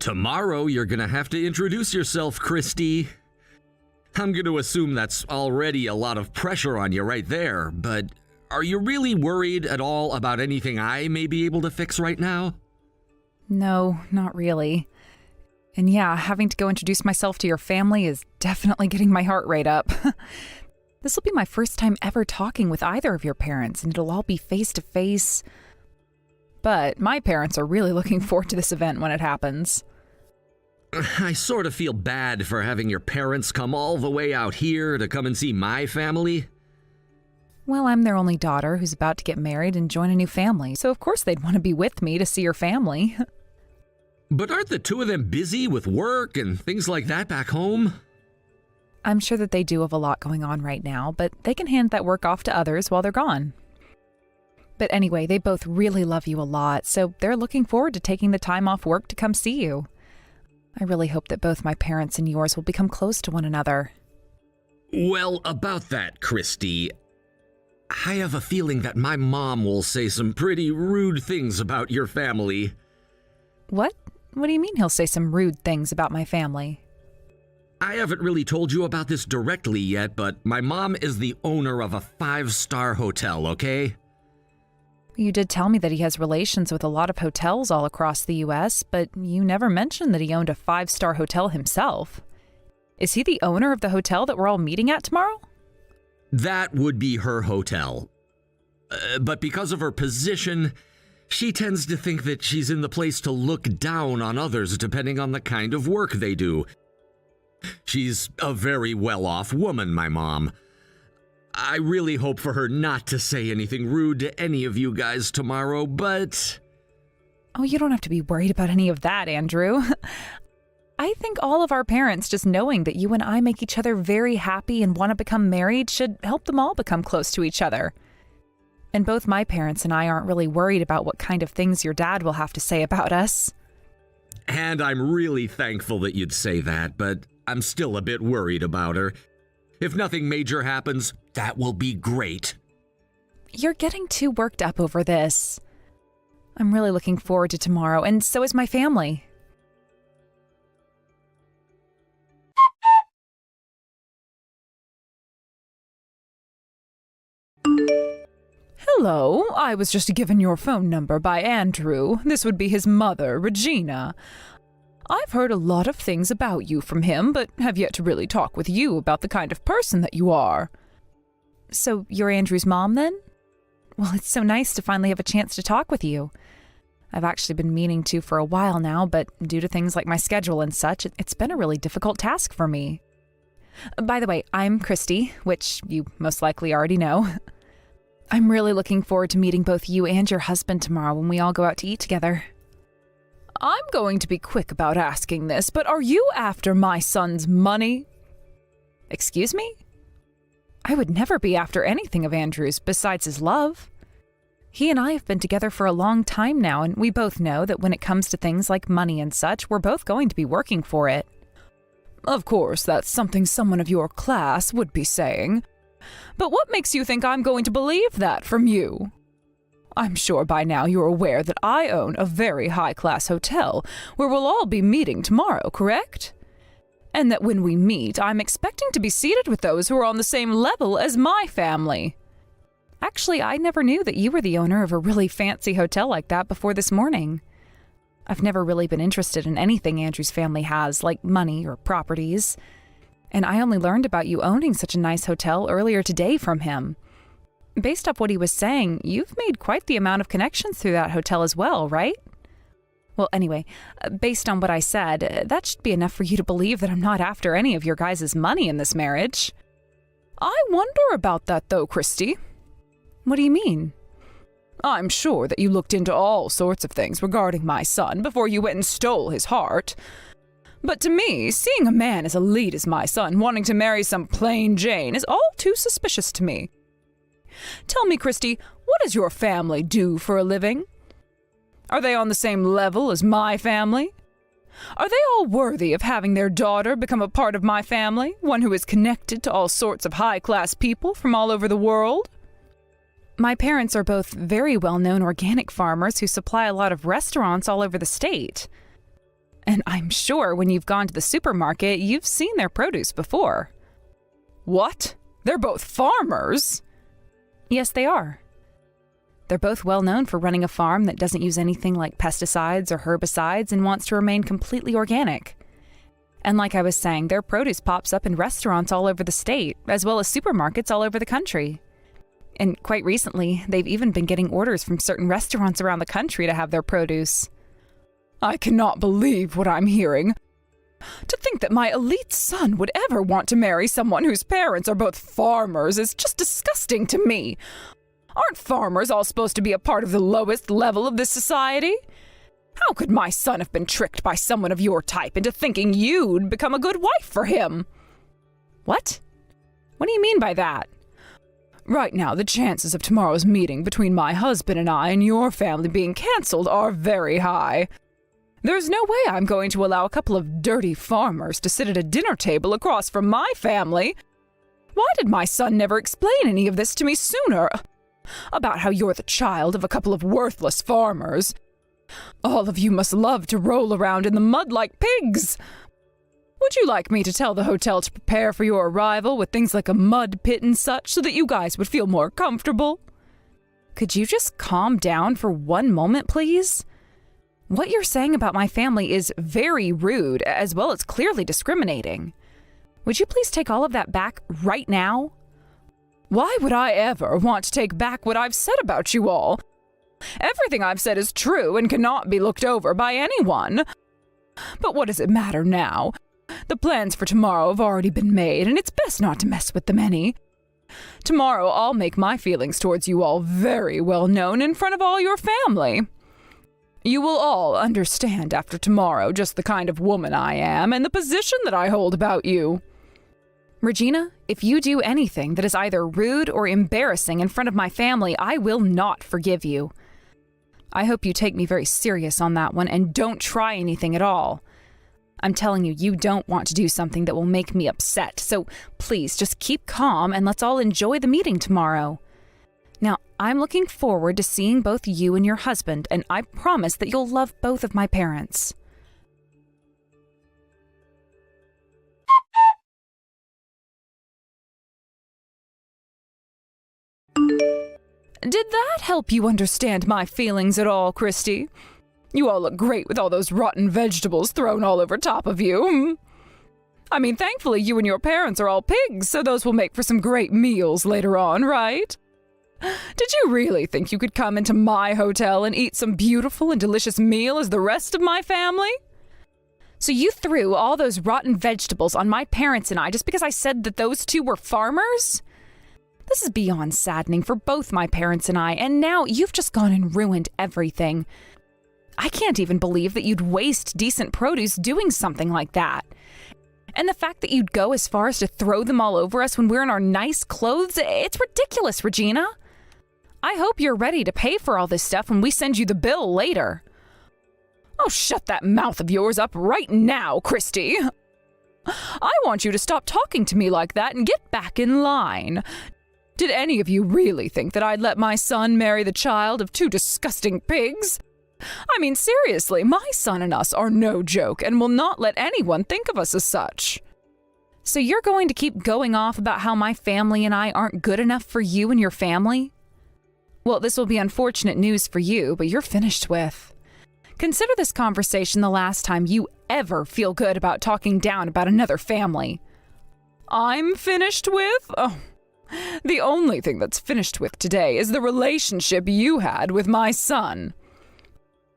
Tomorrow you're gonna have to introduce yourself, Christy. I'm gonna assume that's already a lot of pressure on you right there, but are you really worried at all about anything I may be able to fix right now? No, not really. And yeah, having to go introduce myself to your family is definitely getting my heart rate up. This will be my first time ever talking with either of your parents, and it'll all be face to face. But my parents are really looking forward to this event when it happens. I sort of feel bad for having your parents come all the way out here to come and see my family. Well, I'm their only daughter who's about to get married and join a new family, so of course they'd want to be with me to see your family. But aren't the two of them busy with work and things like that back home? I'm sure that they do have a lot going on right now, but they can hand that work off to others while they're gone. But anyway, they both really love you a lot, so they're looking forward to taking the time off work to come see you. I really hope that both my parents and yours will become close to one another. Well, about that, Christy, I have a feeling that my mom will say some pretty rude things about your family. What? What do you mean he'll say some rude things about my family? I haven't really told you about this directly yet, but my mom is the owner of a 5-star hotel, okay? You did tell me that he has relations with a lot of hotels all across the U.S., but you never mentioned that he owned a 5-star hotel himself. Is he the owner of the hotel that we're all meeting at tomorrow? That would be her hotel. But because of her position, she tends to think that she's in the place to look down on others depending on the kind of work they do. She's a very well-off woman, my mom. I really hope for her not to say anything rude to any of you guys tomorrow, but... Oh, you don't have to be worried about any of that, Andrew. I think all of our parents just knowing that you and I make each other very happy and want to become married should help them all become close to each other. And both my parents and I aren't really worried about what kind of things your dad will have to say about us. And I'm really thankful that you'd say that, but I'm still a bit worried about her. If nothing major happens, that will be great. You're getting too worked up over this. I'm really looking forward to tomorrow, and so is my family. Hello, I was just given your phone number by Andrew. This would be his mother, Regina. I've heard a lot of things about you from him, but have yet to really talk with you about the kind of person that you are. So you're Andrew's mom, then? Well, it's so nice to finally have a chance to talk with you. I've actually been meaning to for a while now, but due to things like my schedule and such, it's been a really difficult task for me. By the way, I'm Christy, which you most likely already know. I'm really looking forward to meeting both you and your husband tomorrow when we all go out to eat together. I'm going to be quick about asking this, but are you after my son's money? Excuse me? I would never be after anything of Andrew's besides his love. He and I have been together for a long time now, and we both know that when it comes to things like money and such, we're both going to be working for it. Of course, that's something someone of your class would be saying. But what makes you think I'm going to believe that from you? I'm sure by now you're aware that I own a very high-class hotel where we'll all be meeting tomorrow, correct? And that when we meet, I'm expecting to be seated with those who are on the same level as my family. Actually, I never knew that you were the owner of a really fancy hotel like that before this morning. I've never really been interested in anything Andrew's family has, like money or properties. And I only learned about you owning such a nice hotel earlier today from him. Based off what he was saying, you've made quite the amount of connections through that hotel as well, right? Well, anyway, based on what I said, that should be enough for you to believe that I'm not after any of your guys' money in this marriage. I wonder about that though, Christy. What do you mean? I'm sure that you looked into all sorts of things regarding my son before you went and stole his heart. But to me, seeing a man as elite as my son wanting to marry some plain Jane is all too suspicious to me. Tell me, Christy, what does your family do for a living? Are they on the same level as my family? Are they all worthy of having their daughter become a part of my family, one who is connected to all sorts of high-class people from all over the world? My parents are both very well-known organic farmers who supply a lot of restaurants all over the state. And I'm sure when you've gone to the supermarket, you've seen their produce before. What? They're both farmers? Yes, they are. They're both well known for running a farm that doesn't use anything like pesticides or herbicides and wants to remain completely organic. And like I was saying, their produce pops up in restaurants all over the state, as well as supermarkets all over the country. And quite recently, they've even been getting orders from certain restaurants around the country to have their produce. I cannot believe what I'm hearing. To think that my elite son would ever want to marry someone whose parents are both farmers is just disgusting to me. Aren't farmers all supposed to be a part of the lowest level of this society? How could my son have been tricked by someone of your type into thinking you'd become a good wife for him? What? What do you mean by that? Right now, the chances of tomorrow's meeting between my husband and I and your family being cancelled are very high. There's no way I'm going to allow a couple of dirty farmers to sit at a dinner table across from my family. Why did my son never explain any of this to me sooner? About how you're the child of a couple of worthless farmers. All of you must love to roll around in the mud like pigs. Would you like me to tell the hotel to prepare for your arrival with things like a mud pit and such so that you guys would feel more comfortable? Could you just calm down for one moment, please? What you're saying about my family is very rude, as well as clearly discriminating. Would you please take all of that back right now? Why would I ever want to take back what I've said about you all? Everything I've said is true and cannot be looked over by anyone. But what does it matter now? The plans for tomorrow have already been made, and it's best not to mess with them any. Tomorrow I'll make my feelings towards you all very well known in front of all your family. You will all understand after tomorrow just the kind of woman I am and the position that I hold about you. Regina, if you do anything that is either rude or embarrassing in front of my family, I will not forgive you. I hope you take me very serious on that one and don't try anything at all. I'm telling you, you don't want to do something that will make me upset, so please just keep calm and let's all enjoy the meeting tomorrow. Now, I'm looking forward to seeing both you and your husband, and I promise that you'll love both of my parents. Did that help you understand my feelings at all, Christy? You all look great with all those rotten vegetables thrown all over top of you. I mean, thankfully you and your parents are all pigs, so those will make for some great meals later on, right? Did you really think you could come into my hotel and eat some beautiful and delicious meal as the rest of my family? So you threw all those rotten vegetables on my parents and I just because I said that those two were farmers? This is beyond saddening for both my parents and I, and now you've just gone and ruined everything. I can't even believe that you'd waste decent produce doing something like that. And the fact that you'd go as far as to throw them all over us when we're in our nice clothes, it's ridiculous, Regina. I hope you're ready to pay for all this stuff when we send you the bill later. Oh, shut that mouth of yours up right now, Christy. I want you to stop talking to me like that and get back in line. Did any of you really think that I'd let my son marry the child of two disgusting pigs? I mean, seriously, my son and us are no joke and will not let anyone think of us as such. So you're going to keep going off about how my family and I aren't good enough for you and your family? Well, this will be unfortunate news for you, but you're finished with. Consider this conversation the last time you ever feel good about talking down about another family. I'm finished with? Oh, the only thing that's finished with today is the relationship you had with my son.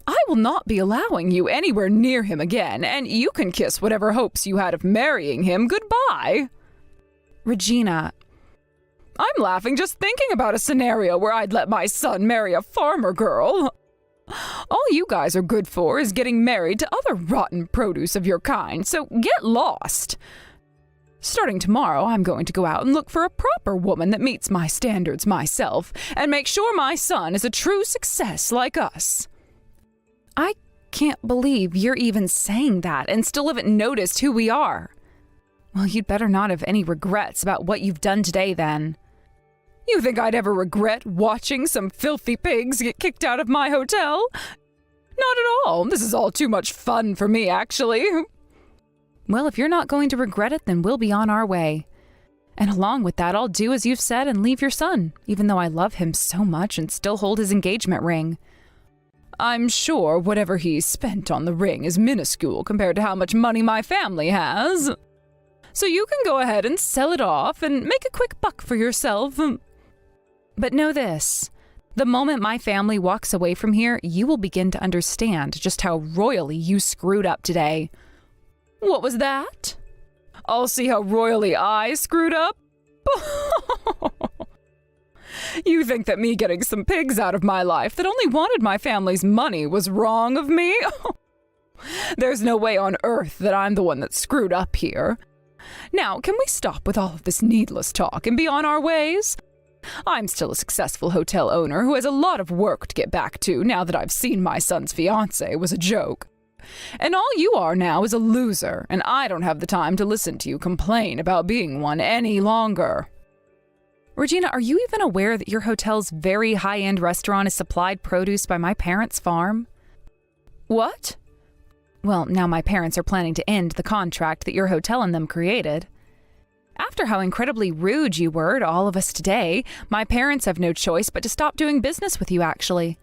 I will not be allowing you anywhere near him again, and you can kiss whatever hopes you had of marrying him goodbye. Regina, I'm laughing just thinking about a scenario where I'd let my son marry a farmer girl. All you guys are good for is getting married to other rotten produce of your kind, so get lost. Starting tomorrow, I'm going to go out and look for a proper woman that meets my standards myself, and make sure my son is a true success like us. I can't believe you're even saying that and still haven't noticed who we are. Well, you'd better not have any regrets about what you've done today, then. You think I'd ever regret watching some filthy pigs get kicked out of my hotel? Not at all. This is all too much fun for me, actually. Well, if you're not going to regret it, then we'll be on our way. And along with that, I'll do as you've said and leave your son, even though I love him so much and still hold his engagement ring. I'm sure whatever he spent on the ring is minuscule compared to how much money my family has. So you can go ahead and sell it off and make a quick buck for yourself. But know this. The moment my family walks away from here, you will begin to understand just how royally you screwed up today. What was that? I'll see how royally I screwed up? You think that me getting some pigs out of my life that only wanted my family's money was wrong of me? There's no way on earth that I'm the one that screwed up here. Now, can we stop with all of this needless talk and be on our ways? I'm still a successful hotel owner who has a lot of work to get back to now that I've seen my son's fiancé was a joke. And all you are now is a loser, and I don't have the time to listen to you complain about being one any longer. Regina, are you even aware that your hotel's very high-end restaurant is supplied produce by my parents' farm? What? Well, now my parents are planning to end the contract that your hotel and them created. After how incredibly rude you were to all of us today, my parents have no choice but to stop doing business with you, actually.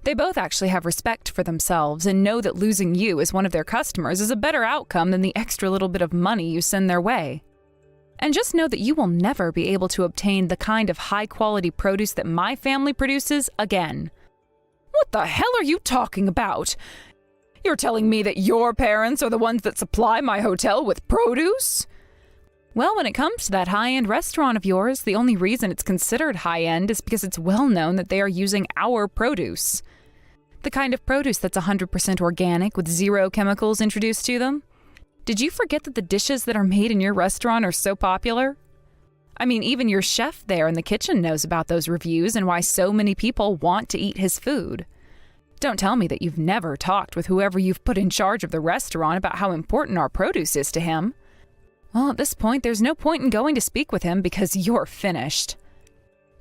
They both actually have respect for themselves and know that losing you as one of their customers is a better outcome than the extra little bit of money you send their way. And just know that you will never be able to obtain the kind of high-quality produce that my family produces again. What the hell are you talking about? You're telling me that your parents are the ones that supply my hotel with produce? Well, when it comes to that high-end restaurant of yours, the only reason it's considered high-end is because it's well known that they are using our produce. The kind of produce that's 100% organic with zero chemicals introduced to them. Did you forget that the dishes that are made in your restaurant are so popular? I mean, even your chef there in the kitchen knows about those reviews and why so many people want to eat his food. Don't tell me that you've never talked with whoever you've put in charge of the restaurant about how important our produce is to him. Well, at this point, there's no point in going to speak with him because you're finished.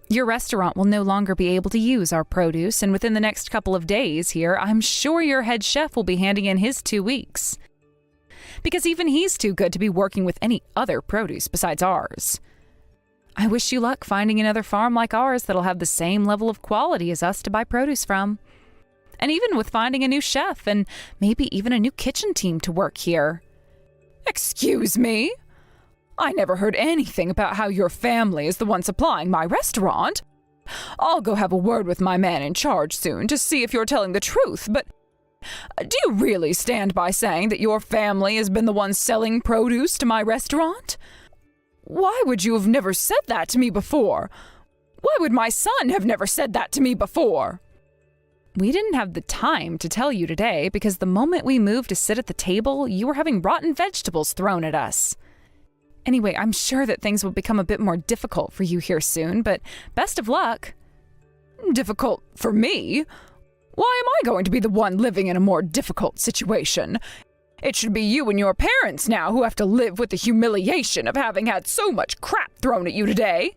Your restaurant will no longer be able to use our produce, and within the next couple of days here, I'm sure your head chef will be handing in his 2 weeks. Because even he's too good to be working with any other produce besides ours. I wish you luck finding another farm like ours that'll have the same level of quality as us to buy produce from. And even with finding a new chef and maybe even a new kitchen team to work here. Excuse me? I never heard anything about how your family is the one supplying my restaurant. I'll go have a word with my man in charge soon to see if you're telling the truth, but do you really stand by saying that your family has been the one selling produce to my restaurant? Why would you have never said that to me before? Why would my son have never said that to me before? We didn't have the time to tell you today because the moment we moved to sit at the table, you were having rotten vegetables thrown at us. Anyway, I'm sure that things will become a bit more difficult for you here soon, but best of luck. Difficult for me? Why am I going to be the one living in a more difficult situation? It should be you and your parents now who have to live with the humiliation of having had so much crap thrown at you today.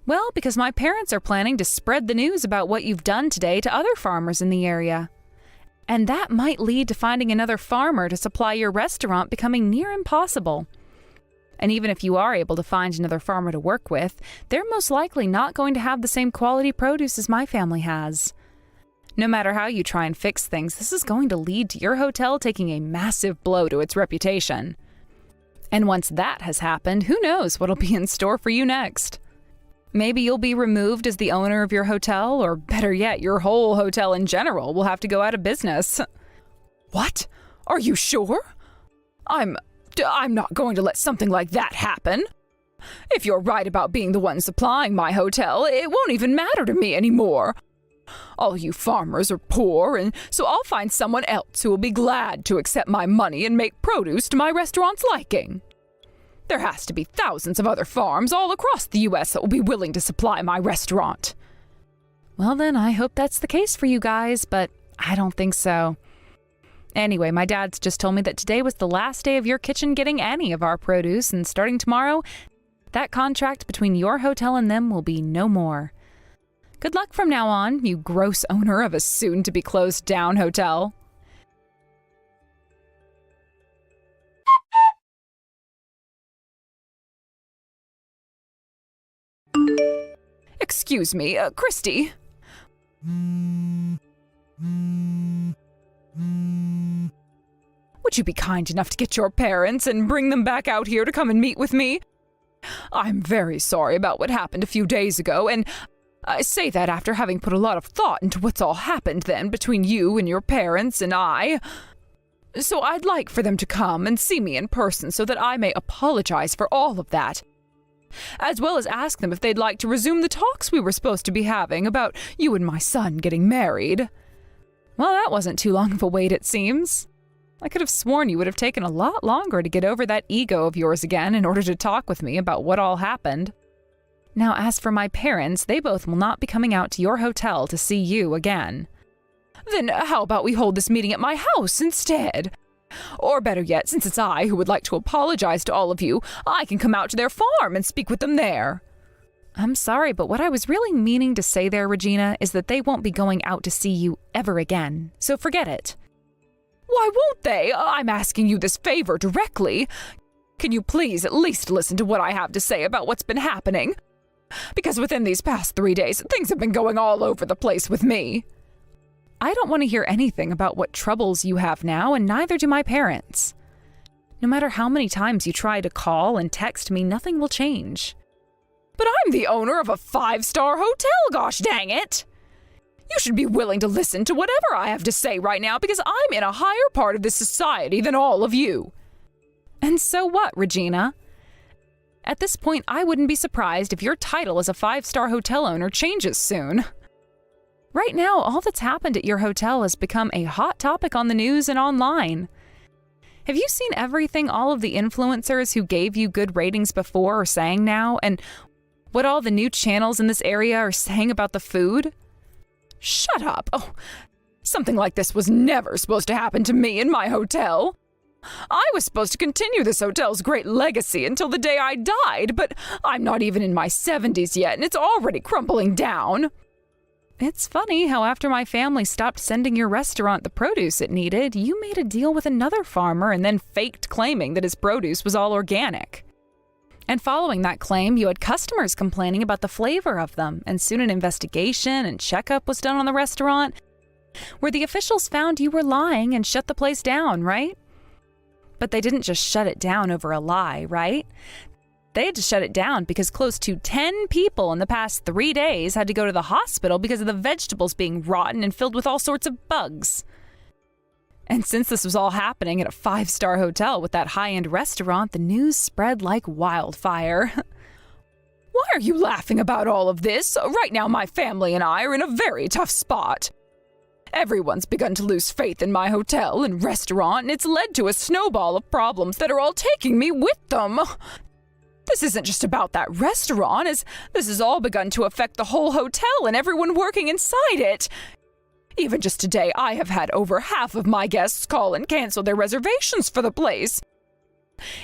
Well, because my parents are planning to spread the news about what you've done today to other farmers in the area. And that might lead to finding another farmer to supply your restaurant becoming near impossible. And even if you are able to find another farmer to work with, they're most likely not going to have the same quality produce as my family has. No matter how you try and fix things, this is going to lead to your hotel taking a massive blow to its reputation. And once that has happened, who knows what'll be in store for you next? Maybe you'll be removed as the owner of your hotel, or better yet, your whole hotel in general will have to go out of business. What? Are you sure? I'm not going to let something like that happen. If you're right about being the one supplying my hotel, it won't even matter to me anymore. All you farmers are poor, and so I'll find someone else who will be glad to accept my money and make produce to my restaurant's liking. There has to be thousands of other farms all across the U.S. that will be willing to supply my restaurant. Well then, I hope that's the case for you guys, but I don't think so. Anyway, my dad's just told me that today was the last day of your kitchen getting any of our produce, and starting tomorrow, that contract between your hotel and them will be no more. Good luck from now on, you gross owner of a soon-to-be closed-down hotel. Excuse me, Christy. Would you be kind enough to get your parents and bring them back out here to come and meet with me? I'm very sorry about what happened a few days ago, and I say that after having put a lot of thought into what's all happened then between you and your parents and I. So I'd like for them to come and see me in person so that I may apologize for all of that, as well as ask them if they'd like to resume the talks we were supposed to be having about you and my son getting married. Well, that wasn't too long of a wait, it seems. I could have sworn you would have taken a lot longer to get over that ego of yours again in order to talk with me about what all happened. Now, as for my parents, they both will not be coming out to your hotel to see you again. Then how about we hold this meeting at my house instead? Or better yet, since it's I who would like to apologize to all of you, I can come out to their farm and speak with them there. I'm sorry, but what I was really meaning to say there, Regina, is that they won't be going out to see you ever again, so forget it. Why won't they? I'm asking you this favor directly. Can you please at least listen to what I have to say about what's been happening? Because within these past 3 days, things have been going all over the place with me. I don't want to hear anything about what troubles you have now, and neither do my parents. No matter how many times you try to call and text me, nothing will change. But I'm the owner of a 5-star hotel, gosh dang it! You should be willing to listen to whatever I have to say right now because I'm in a higher part of this society than all of you. And so what, Regina? At this point, I wouldn't be surprised if your title as a 5-star hotel owner changes soon. Right now, all that's happened at your hotel has become a hot topic on the news and online. Have you seen everything all of the influencers who gave you good ratings before are saying now, and what all the new channels in this area are saying about the food? Shut up! Oh, something like this was never supposed to happen to me in my hotel. I was supposed to continue this hotel's great legacy until the day I died, but I'm not even in my 70s yet, and it's already crumbling down. It's funny how after my family stopped sending your restaurant the produce it needed, you made a deal with another farmer and then faked claiming that his produce was all organic. And following that claim, you had customers complaining about the flavor of them, and soon an investigation and checkup was done on the restaurant, where the officials found you were lying and shut the place down, right? But they didn't just shut it down over a lie, right? They had to shut it down because close to 10 people in the past 3 days had to go to the hospital because of the vegetables being rotten and filled with all sorts of bugs. And since this was all happening at a 5-star hotel with that high-end restaurant, the news spread like wildfire. Why are you laughing about all of this? Right now, my family and I are in a very tough spot. Everyone's begun to lose faith in my hotel and restaurant, and it's led to a snowball of problems that are all taking me with them. This isn't just about that restaurant, as this has all begun to affect the whole hotel and everyone working inside it. Even just today, I have had over half of my guests call and cancel their reservations for the place.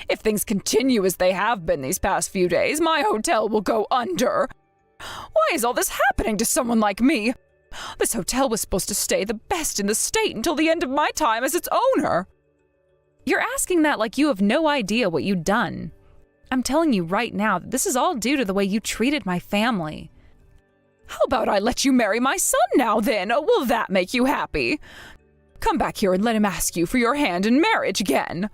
If things continue as they have been these past few days, my hotel will go under. Why is all this happening to someone like me? This hotel was supposed to stay the best in the state until the end of my time as its owner. You're asking that like you have no idea what you've done. I'm telling you right now that this is all due to the way you treated my family. How about I let you marry my son now then? Will that make you happy? Come back here and let him ask you for your hand in marriage again.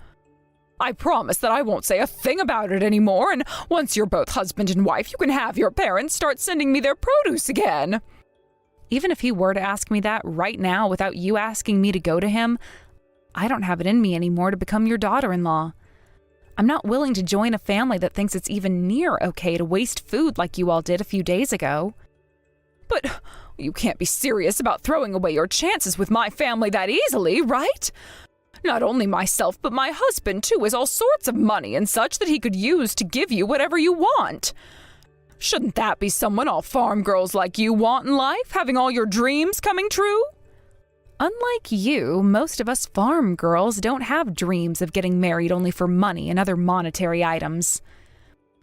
I promise that I won't say a thing about it anymore, and once you're both husband and wife, you can have your parents start sending me their produce again. Even if he were to ask me that right now without you asking me to go to him, I don't have it in me anymore to become your daughter-in-law. I'm not willing to join a family that thinks it's even near okay to waste food like you all did a few days ago. But you can't be serious about throwing away your chances with my family that easily, right? Not only myself, but my husband, too, has all sorts of money and such that he could use to give you whatever you want. Shouldn't that be someone all farm girls like you want in life, having all your dreams coming true? Unlike you, most of us farm girls don't have dreams of getting married only for money and other monetary items.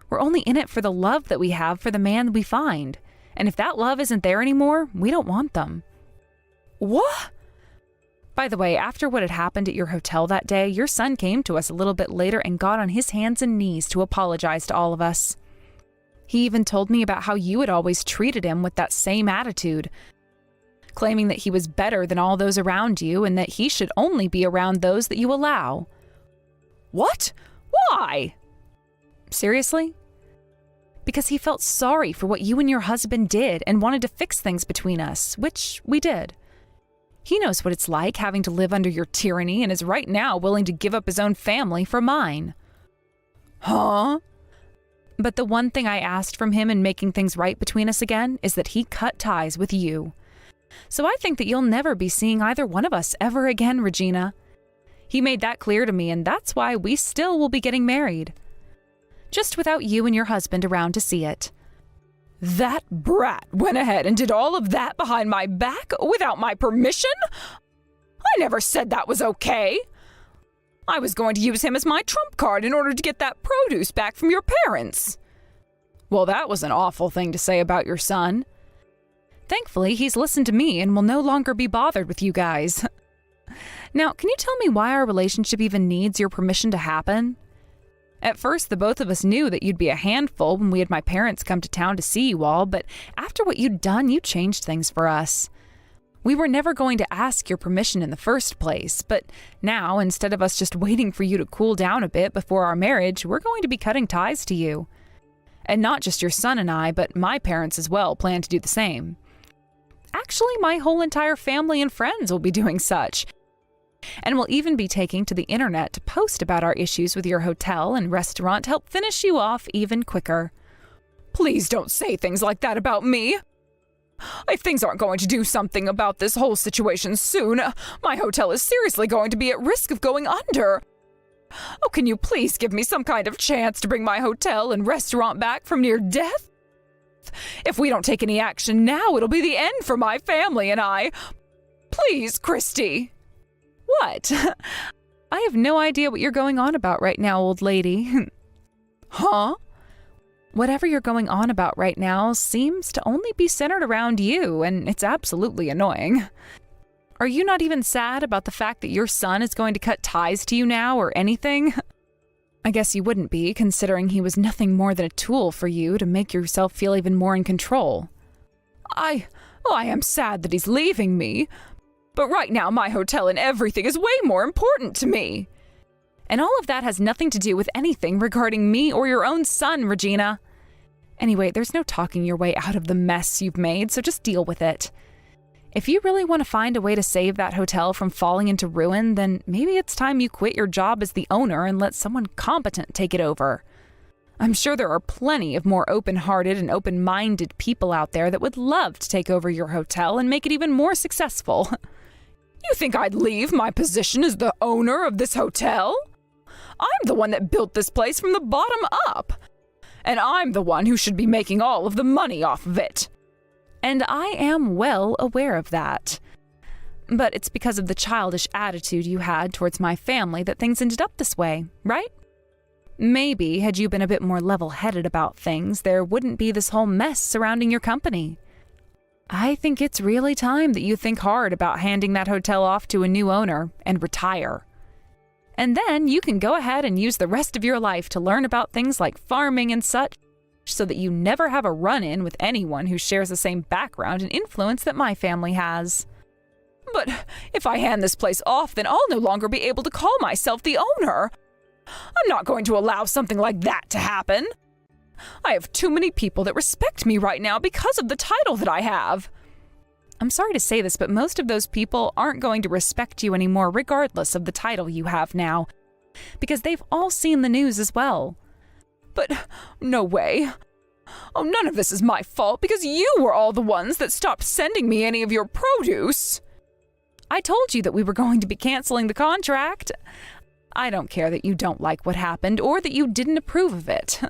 We're only in it for the love that we have for the man we find, And if that love isn't there anymore, we don't want them. What? By the way, after what had happened at your hotel that day, your son came to us a little bit later and got on his hands and knees to apologize to all of us. He even told me about how you had always treated him with that same attitude, claiming that he was better than all those around you and that he should only be around those that you allow. What? Why? Seriously? Because he felt sorry for what you and your husband did and wanted to fix things between us, which we did. He knows what it's like having to live under your tyranny and is right now willing to give up his own family for mine. Huh? But the one thing I asked from him in making things right between us again is that he cut ties with you. So I think that you'll never be seeing either one of us ever again, Regina. He made that clear to me, and that's why we still will be getting married. Just without you and your husband around to see it. That brat went ahead and did all of that behind my back without my permission? I never said that was okay. I was going to use him as my trump card in order to get that produce back from your parents. Well, that was an awful thing to say about your son. Thankfully, he's listened to me and will no longer be bothered with you guys. Now, can you tell me why our relationship even needs your permission to happen? At first, the both of us knew that you'd be a handful when we had my parents come to town to see you all, but after what you'd done, you changed things for us. We were never going to ask your permission in the first place, but now, instead of us just waiting for you to cool down a bit before our marriage, we're going to be cutting ties to you. And not just your son and I, but my parents as well plan to do the same. Actually, my whole entire family and friends will be doing such. And we'll even be taking to the internet to post about our issues with your hotel and restaurant to help finish you off even quicker. Please don't say things like that about me. If things aren't going to do something about this whole situation soon, my hotel is seriously going to be at risk of going under. Oh, can you please give me some kind of chance to bring my hotel and restaurant back from near death? If we don't take any action now, it'll be the end for my family and I. Please, Christy. What? I have no idea what you're going on about right now, old lady. Huh? Whatever you're going on about right now seems to only be centered around you, and it's absolutely annoying. Are you not even sad about the fact that your son is going to cut ties to you now or anything? I guess you wouldn't be, considering he was nothing more than a tool for you to make yourself feel even more in control. I am sad that he's leaving me. But right now, my hotel and everything is way more important to me. And all of that has nothing to do with anything regarding me or your own son, Regina. Anyway, there's no talking your way out of the mess you've made, so just deal with it. If you really want to find a way to save that hotel from falling into ruin, then maybe it's time you quit your job as the owner and let someone competent take it over. I'm sure there are plenty of more open-hearted and open-minded people out there that would love to take over your hotel and make it even more successful. You think I'd leave my position as the owner of this hotel? I'm the one that built this place from the bottom up. And I'm the one who should be making all of the money off of it. And I am well aware of that. But it's because of the childish attitude you had towards my family that things ended up this way, right? Maybe had you been a bit more level-headed about things, there wouldn't be this whole mess surrounding your company. I think it's really time that you think hard about handing that hotel off to a new owner and retire. And then you can go ahead and use the rest of your life to learn about things like farming and such, so that you never have a run-in with anyone who shares the same background and influence that my family has. But if I hand this place off, then I'll no longer be able to call myself the owner. I'm not going to allow something like that to happen. I have too many people that respect me right now because of the title that I have. I'm sorry to say this, but most of those people aren't going to respect you anymore regardless of the title you have now, because they've all seen the news as well. But no way. Oh, none of this is my fault because you were all the ones that stopped sending me any of your produce. I told you that we were going to be canceling the contract. I don't care that you don't like what happened or that you didn't approve of it.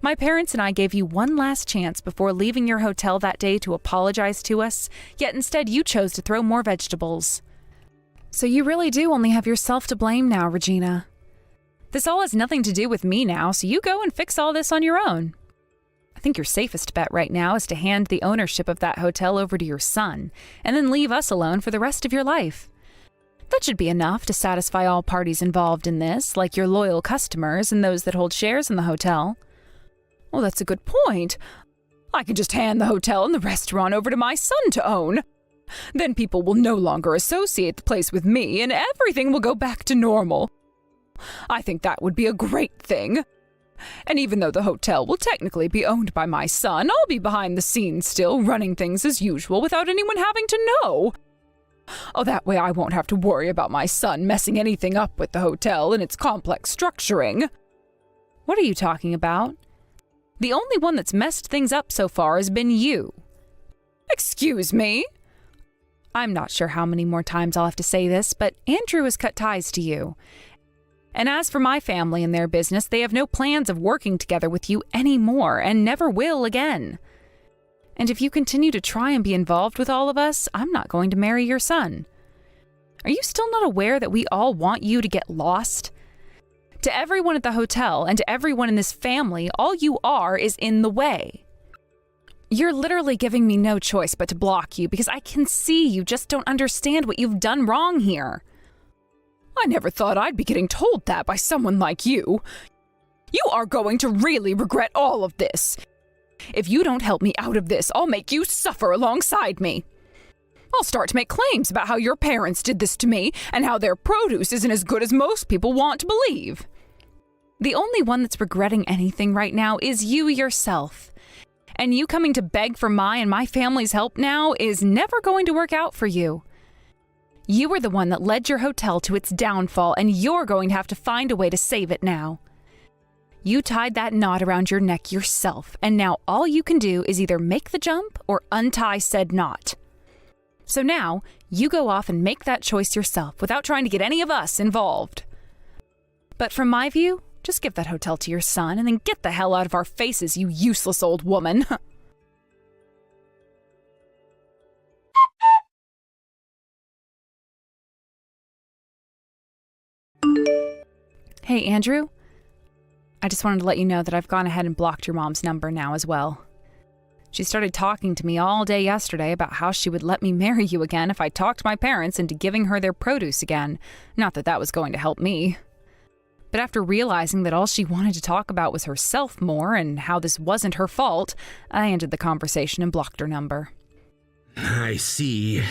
My parents and I gave you one last chance before leaving your hotel that day to apologize to us, yet instead you chose to throw more vegetables. So you really do only have yourself to blame now, Regina. This all has nothing to do with me now, so you go and fix all this on your own. think your safest bet right now is to hand the ownership of that hotel over to your son, and then leave us alone for the rest of your life. That should be enough to satisfy all parties involved in this, like your loyal customers and those that hold shares in the hotel. Well, that's a good point. I could just hand the hotel and the restaurant over to my son to own. Then people will no longer associate the place with me, and everything will go back to normal. I think that would be a great thing. And even though the hotel will technically be owned by my son, I'll be behind the scenes still, running things as usual without anyone having to know. Oh, that way I won't have to worry about my son messing anything up with the hotel and its complex structuring. What are you talking about? The only one that's messed things up so far has been you. Excuse me? I'm not sure how many more times I'll have to say this, but Andrew has cut ties to you. And as for my family and their business, they have no plans of working together with you anymore and never will again. And if you continue to try and be involved with all of us, I'm not going to marry your son. Are you still not aware that we all want you to get lost? To everyone at the hotel and to everyone in this family, all you are is in the way. You're literally giving me no choice but to block you because I can see you just don't understand what you've done wrong here. I never thought I'd be getting told that by someone like you. You are going to really regret all of this. If you don't help me out of this, I'll make you suffer alongside me. I'll start to make claims about how your parents did this to me and how their produce isn't as good as most people want to believe. The only one that's regretting anything right now is you yourself. And you coming to beg for my and my family's help now is never going to work out for you. You were the one that led your hotel to its downfall, and you're going to have to find a way to save it now. You tied that knot around your neck yourself, and now all you can do is either make the jump or untie said knot. So now, you go off and make that choice yourself without trying to get any of us involved. But from my view, just give that hotel to your son and then get the hell out of our faces, you useless old woman. Hey, Andrew. I just wanted to let you know that I've gone ahead and blocked your mom's number now as well. She started talking to me all day yesterday about how she would let me marry you again if I talked my parents into giving her their produce again. Not that that was going to help me. But after realizing that all she wanted to talk about was herself more and how this wasn't her fault, I ended the conversation and blocked her number. I see.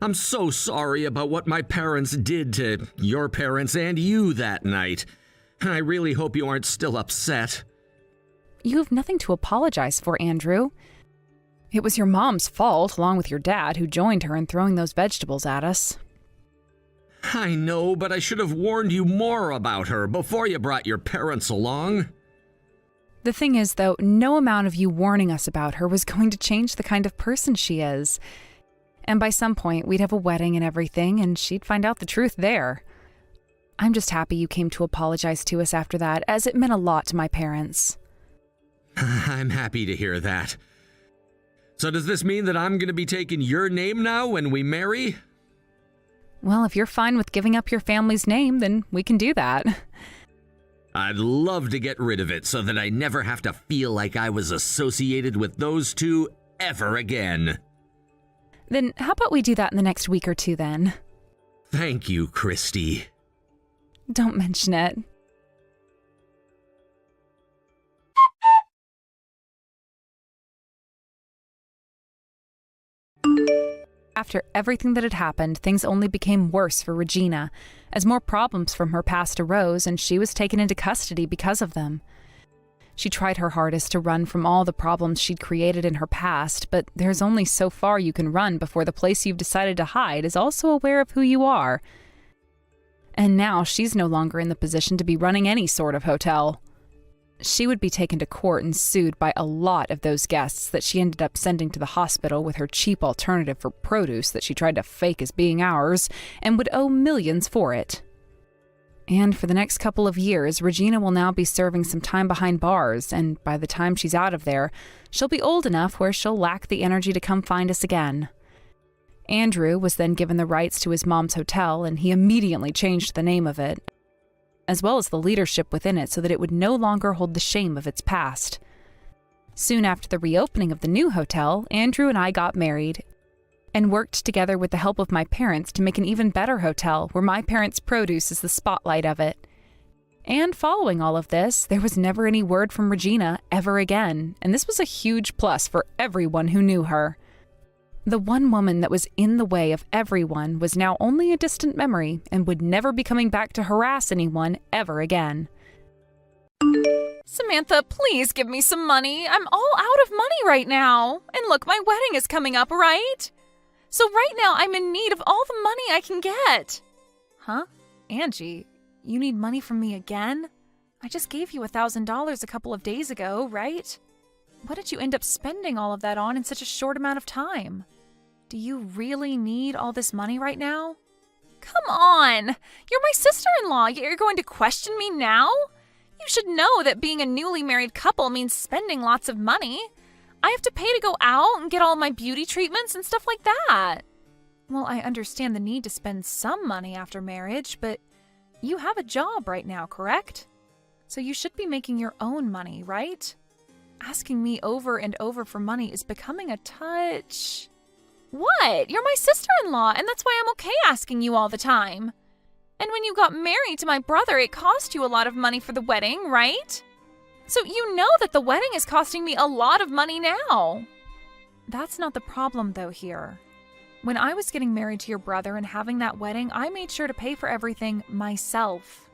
I'm so sorry about what my parents did to your parents and you that night. I really hope you aren't still upset. You have nothing to apologize for, Andrew. It was your mom's fault, along with your dad, who joined her in throwing those vegetables at us. I know, but I should have warned you more about her before you brought your parents along. The thing is, though, no amount of you warning us about her was going to change the kind of person she is. And by some point, we'd have a wedding and everything, and she'd find out the truth there. I'm just happy you came to apologize to us after that, as it meant a lot to my parents. I'm happy to hear that. So does this mean that I'm going to be taking your name now when we marry? Well, if you're fine with giving up your family's name, then we can do that. I'd love to get rid of it so that I never have to feel like I was associated with those two ever again. Then how about we do that in the next week or two then? Thank you, Christy. Don't mention it. After everything that had happened, things only became worse for Regina, as more problems from her past arose and she was taken into custody because of them. She tried her hardest to run from all the problems she'd created in her past, but there's only so far you can run before the place you've decided to hide is also aware of who you are. And now she's no longer in the position to be running any sort of hotel. She would be taken to court and sued by a lot of those guests that she ended up sending to the hospital with her cheap alternative for produce that she tried to fake as being ours, and would owe millions for it. And for the next couple of years, Regina will now be serving some time behind bars, and by the time she's out of there, she'll be old enough where she'll lack the energy to come find us again. Andrew was then given the rights to his mom's hotel, and he immediately changed the name of it, as well as the leadership within it so that it would no longer hold the shame of its past. Soon after the reopening of the new hotel, Andrew and I got married and worked together with the help of my parents to make an even better hotel where my parents' produce is the spotlight of it. And following all of this, there was never any word from Regina ever again, and this was a huge plus for everyone who knew her. The one woman that was in the way of everyone was now only a distant memory and would never be coming back to harass anyone ever again. Samantha, please give me some money. I'm all out of money right now. And look, my wedding is coming up, right? So right now I'm in need of all the money I can get. Huh? Angie, you need money from me again? I just gave you $1,000 a couple of days ago, right? What did you end up spending all of that on in such a short amount of time? Do you really need all this money right now? Come on! You're my sister-in-law, yet you're going to question me now? You should know that being a newly married couple means spending lots of money. I have to pay to go out and get all my beauty treatments and stuff like that. Well, I understand the need to spend some money after marriage, but you have a job right now, correct? So you should be making your own money, right? Asking me over and over for money is becoming a touch... What? You're my sister-in-law, and that's why I'm okay asking you all the time. And when you got married to my brother, it cost you a lot of money for the wedding, right? So you know that the wedding is costing me a lot of money now. That's not the problem, though, here. When I was getting married to your brother and having that wedding, I made sure to pay for everything myself.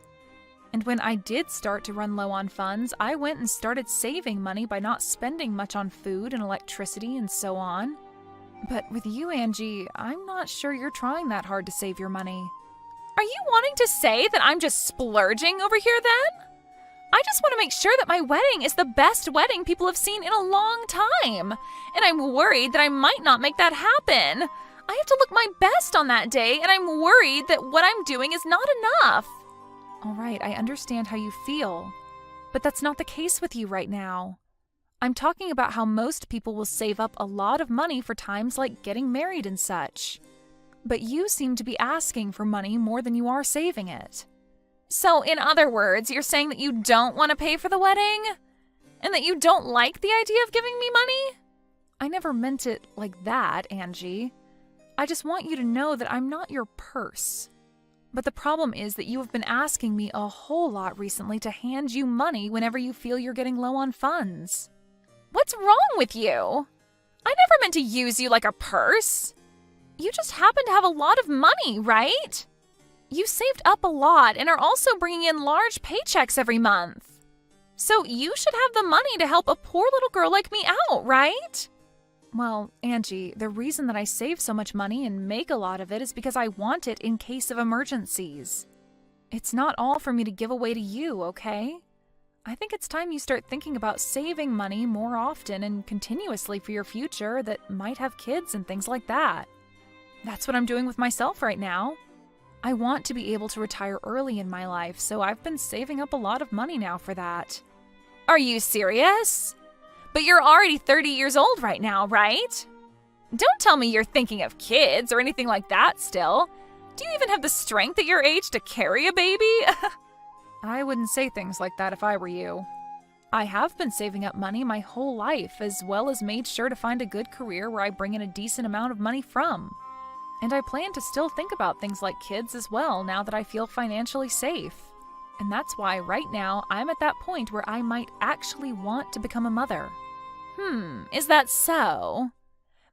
And when I did start to run low on funds, I went and started saving money by not spending much on food and electricity and so on. But with you, Angie, I'm not sure you're trying that hard to save your money. Are you wanting to say that I'm just splurging over here then? I just want to make sure that my wedding is the best wedding people have seen in a long time. And I'm worried that I might not make that happen. I have to look my best on that day, and I'm worried that what I'm doing is not enough. All right, I understand how you feel. But that's not the case with you right now. I'm talking about how most people will save up a lot of money for times like getting married and such. But you seem to be asking for money more than you are saving it. So, in other words, you're saying that you don't want to pay for the wedding? And that you don't like the idea of giving me money? I never meant it like that, Angie. I just want you to know that I'm not your purse. But the problem is that you have been asking me a whole lot recently to hand you money whenever you feel you're getting low on funds. What's wrong with you? I never meant to use you like a purse. You just happen to have a lot of money, right? You saved up a lot and are also bringing in large paychecks every month. So you should have the money to help a poor little girl like me out, right? Well, Angie, the reason that I save so much money and make a lot of it is because I want it in case of emergencies. It's not all for me to give away to you, okay? I think it's time you start thinking about saving money more often and continuously for your future that might have kids and things like that. That's what I'm doing with myself right now. I want to be able to retire early in my life, so I've been saving up a lot of money now for that. Are you serious? But you're already 30 years old right now, right? Don't tell me you're thinking of kids or anything like that still. Do you even have the strength at your age to carry a baby? I wouldn't say things like that if I were you. I have been saving up money my whole life, as well as made sure to find a good career where I bring in a decent amount of money from. And I plan to still think about things like kids as well now that I feel financially safe. And that's why right now I'm at that point where I might actually want to become a mother. Is that so?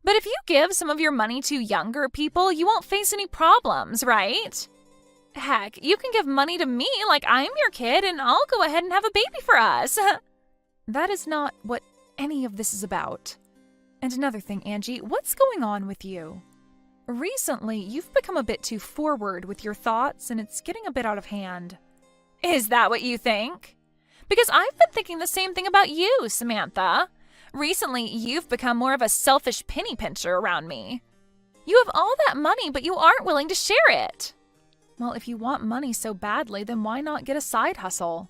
But if you give some of your money to younger people, you won't face any problems, right? Heck, you can give money to me like I'm your kid and I'll go ahead and have a baby for us. That is not what any of this is about. And another thing, Angie, what's going on with you? Recently, you've become a bit too forward with your thoughts and it's getting a bit out of hand. Is that what you think? Because I've been thinking the same thing about you, Samantha. Recently, you've become more of a selfish penny pincher around me. You have all that money, but you aren't willing to share it. Well, if you want money so badly, then why not get a side hustle?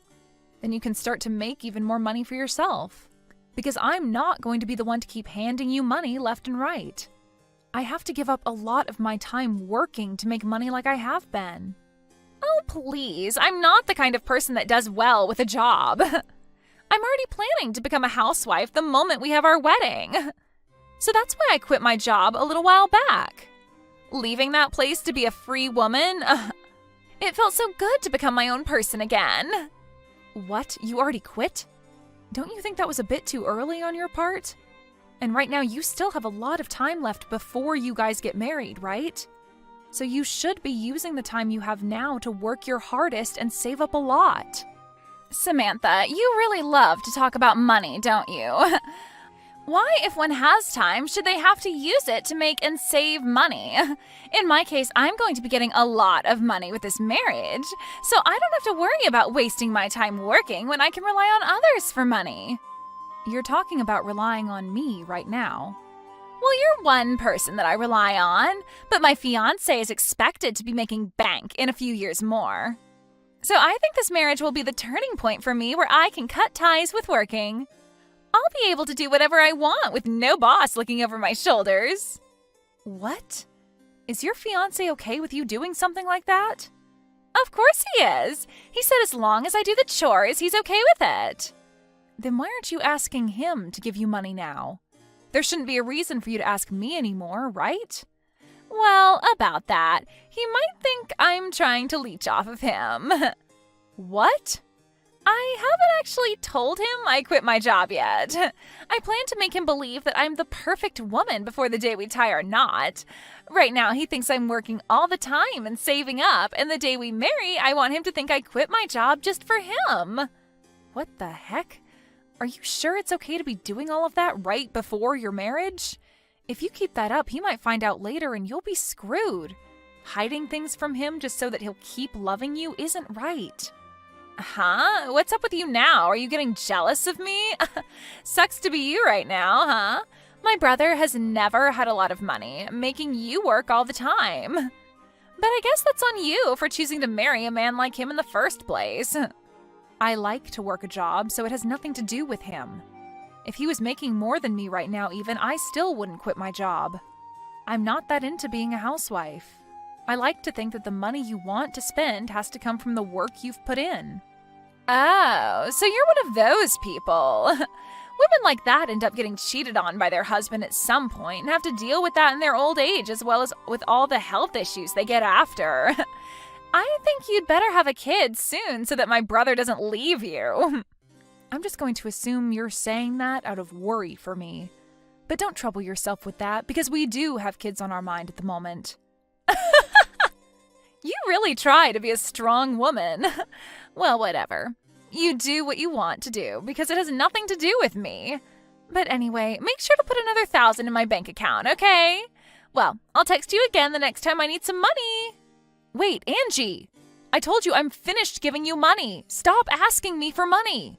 Then you can start to make even more money for yourself. Because I'm not going to be the one to keep handing you money left and right. I have to give up a lot of my time working to make money like I have been. Oh, please, I'm not the kind of person that does well with a job. I'm already planning to become a housewife the moment we have our wedding. So that's why I quit my job a little while back. Leaving that place to be a free woman, it felt so good to become my own person again. What? You already quit? Don't you think that was a bit too early on your part? And right now you still have a lot of time left before you guys get married, right? So you should be using the time you have now to work your hardest and save up a lot. Samantha, you really love to talk about money, don't you? Why, if one has time, should they have to use it to make and save money? In my case, I'm going to be getting a lot of money with this marriage, so I don't have to worry about wasting my time working when I can rely on others for money. You're talking about relying on me right now. Well, you're one person that I rely on, but my fiancé is expected to be making bank in a few years more. So I think this marriage will be the turning point for me where I can cut ties with working. I'll be able to do whatever I want with no boss looking over my shoulders. What? Is your fiancé okay with you doing something like that? Of course he is. He said as long as I do the chores, he's okay with it. Then why aren't you asking him to give you money now? There shouldn't be a reason for you to ask me anymore, right? Well, about that, he might think I'm trying to leech off of him. What? I haven't actually told him I quit my job yet. I plan to make him believe that I'm the perfect woman before the day we tie our knot. Right now, he thinks I'm working all the time and saving up, and the day we marry, I want him to think I quit my job just for him. What the heck? Are you sure it's okay to be doing all of that right before your marriage? If you keep that up, he might find out later and you'll be screwed. Hiding things from him just so that he'll keep loving you isn't right. Huh? What's up with you now? Are you getting jealous of me? Sucks to be you right now, huh? My brother has never had a lot of money, making you work all the time. But I guess that's on you for choosing to marry a man like him in the first place. I like to work a job, so it has nothing to do with him. If he was making more than me right now even, I still wouldn't quit my job. I'm not that into being a housewife. I like to think that the money you want to spend has to come from the work you've put in. Oh, so you're one of those people. Women like that end up getting cheated on by their husband at some point and have to deal with that in their old age as well as with all the health issues they get after. I think you'd better have a kid soon so that my brother doesn't leave you. I'm just going to assume you're saying that out of worry for me. But don't trouble yourself with that because we do have kids on our mind at the moment. You really try to be a strong woman. Well, whatever. You do what you want to do because it has nothing to do with me. But anyway, make sure to put another 1,000 in my bank account, okay? Well, I'll text you again the next time I need some money. Wait, Angi! I told you I'm finished giving you money. Stop asking me for money.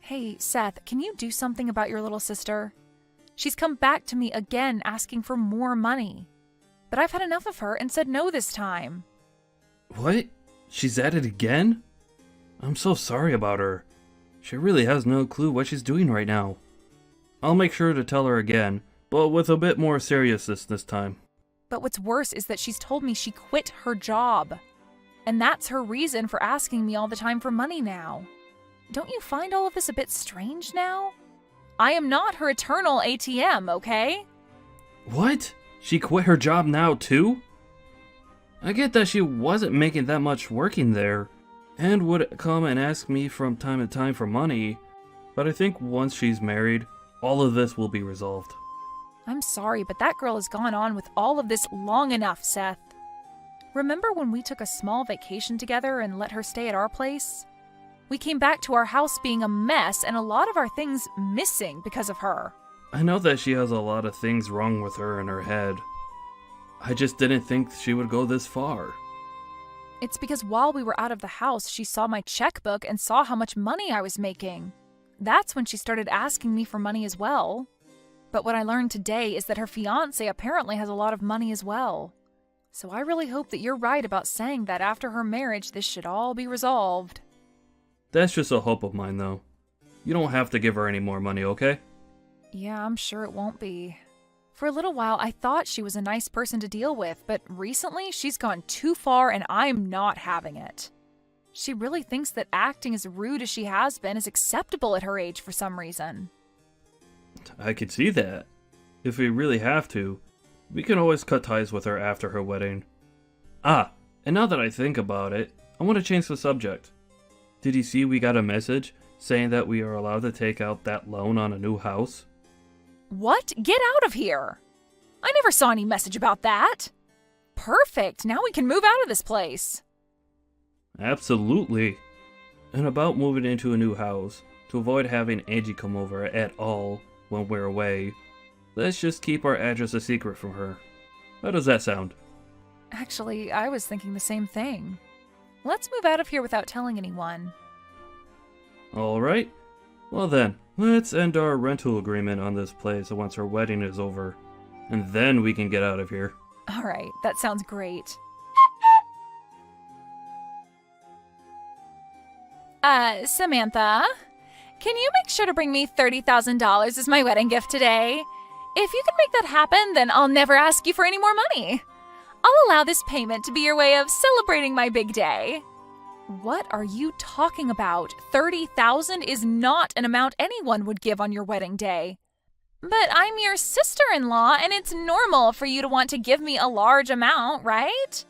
Hey, Seth, can you do something about your little sister? She's come back to me again asking for more money. But I've had enough of her and said no this time. What? She's at it again? I'm so sorry about her. She really has no clue what she's doing right now. I'll make sure to tell her again, but with a bit more seriousness this time. But what's worse is that she's told me she quit her job. And that's her reason for asking me all the time for money now. Don't you find all of this a bit strange now? I am not her eternal ATM, okay? What? She quit her job now too? I get that she wasn't making that much working there, and would come and ask me from time to time for money, but I think once she's married, all of this will be resolved. I'm sorry, but that girl has gone on with all of this long enough, Seth. Remember when we took a small vacation together and let her stay at our place? We came back to our house being a mess and a lot of our things missing because of her. I know that she has a lot of things wrong with her in her head. I just didn't think she would go this far. It's because while we were out of the house, she saw my checkbook and saw how much money I was making. That's when she started asking me for money as well. But what I learned today is that her fiancé apparently has a lot of money as well. So I really hope that you're right about saying that after her marriage, this should all be resolved. That's just a hope of mine, though. You don't have to give her any more money, okay? Yeah, I'm sure it won't be. For a little while, I thought she was a nice person to deal with, but recently she's gone too far and I'm not having it. She really thinks that acting as rude as she has been is acceptable at her age for some reason. I could see that. If we really have to, we can always cut ties with her after her wedding. Ah, and now that I think about it, I want to change the subject. Did you see we got a message saying that we are allowed to take out that loan on a new house? What? Get out of here! I never saw any message about that. Perfect, now we can move out of this place. Absolutely. And about moving into a new house, to avoid having Angi come over at all when we're away, let's just keep our address a secret from her. How does that sound? Actually, I was thinking the same thing. Let's move out of here without telling anyone. Alright. Well then, let's end our rental agreement on this place once her wedding is over. And then we can get out of here. Alright, that sounds great. Samantha, can you make sure to bring me $30,000 as my wedding gift today? If you can make that happen, then I'll never ask you for any more money. I'll allow this payment to be your way of celebrating my big day. What are you talking about? $30,000 is not an amount anyone would give on your wedding day. But I'm your sister-in-law, and it's normal for you to want to give me a large amount, right?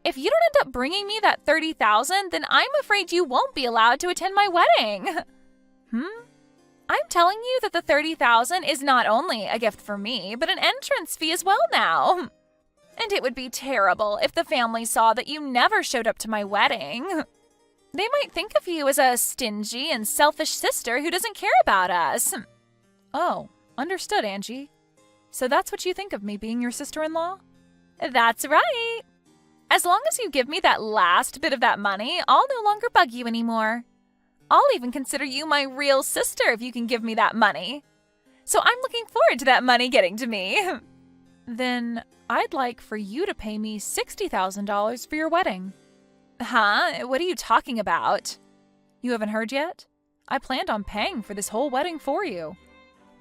If you don't end up bringing me that $30,000, then I'm afraid you won't be allowed to attend my wedding. I'm telling you that the $30,000 is not only a gift for me, but an entrance fee as well now. And it would be terrible if the family saw that you never showed up to my wedding. They might think of you as a stingy and selfish sister who doesn't care about us. Oh, understood, Angi. So that's what you think of me being your sister-in-law? That's right. As long as you give me that last bit of that money, I'll no longer bug you anymore. I'll even consider you my real sister if you can give me that money. So I'm looking forward to that money getting to me. Then I'd like for you to pay me $60,000 for your wedding. Huh? What are you talking about? You haven't heard yet? I planned on paying for this whole wedding for you.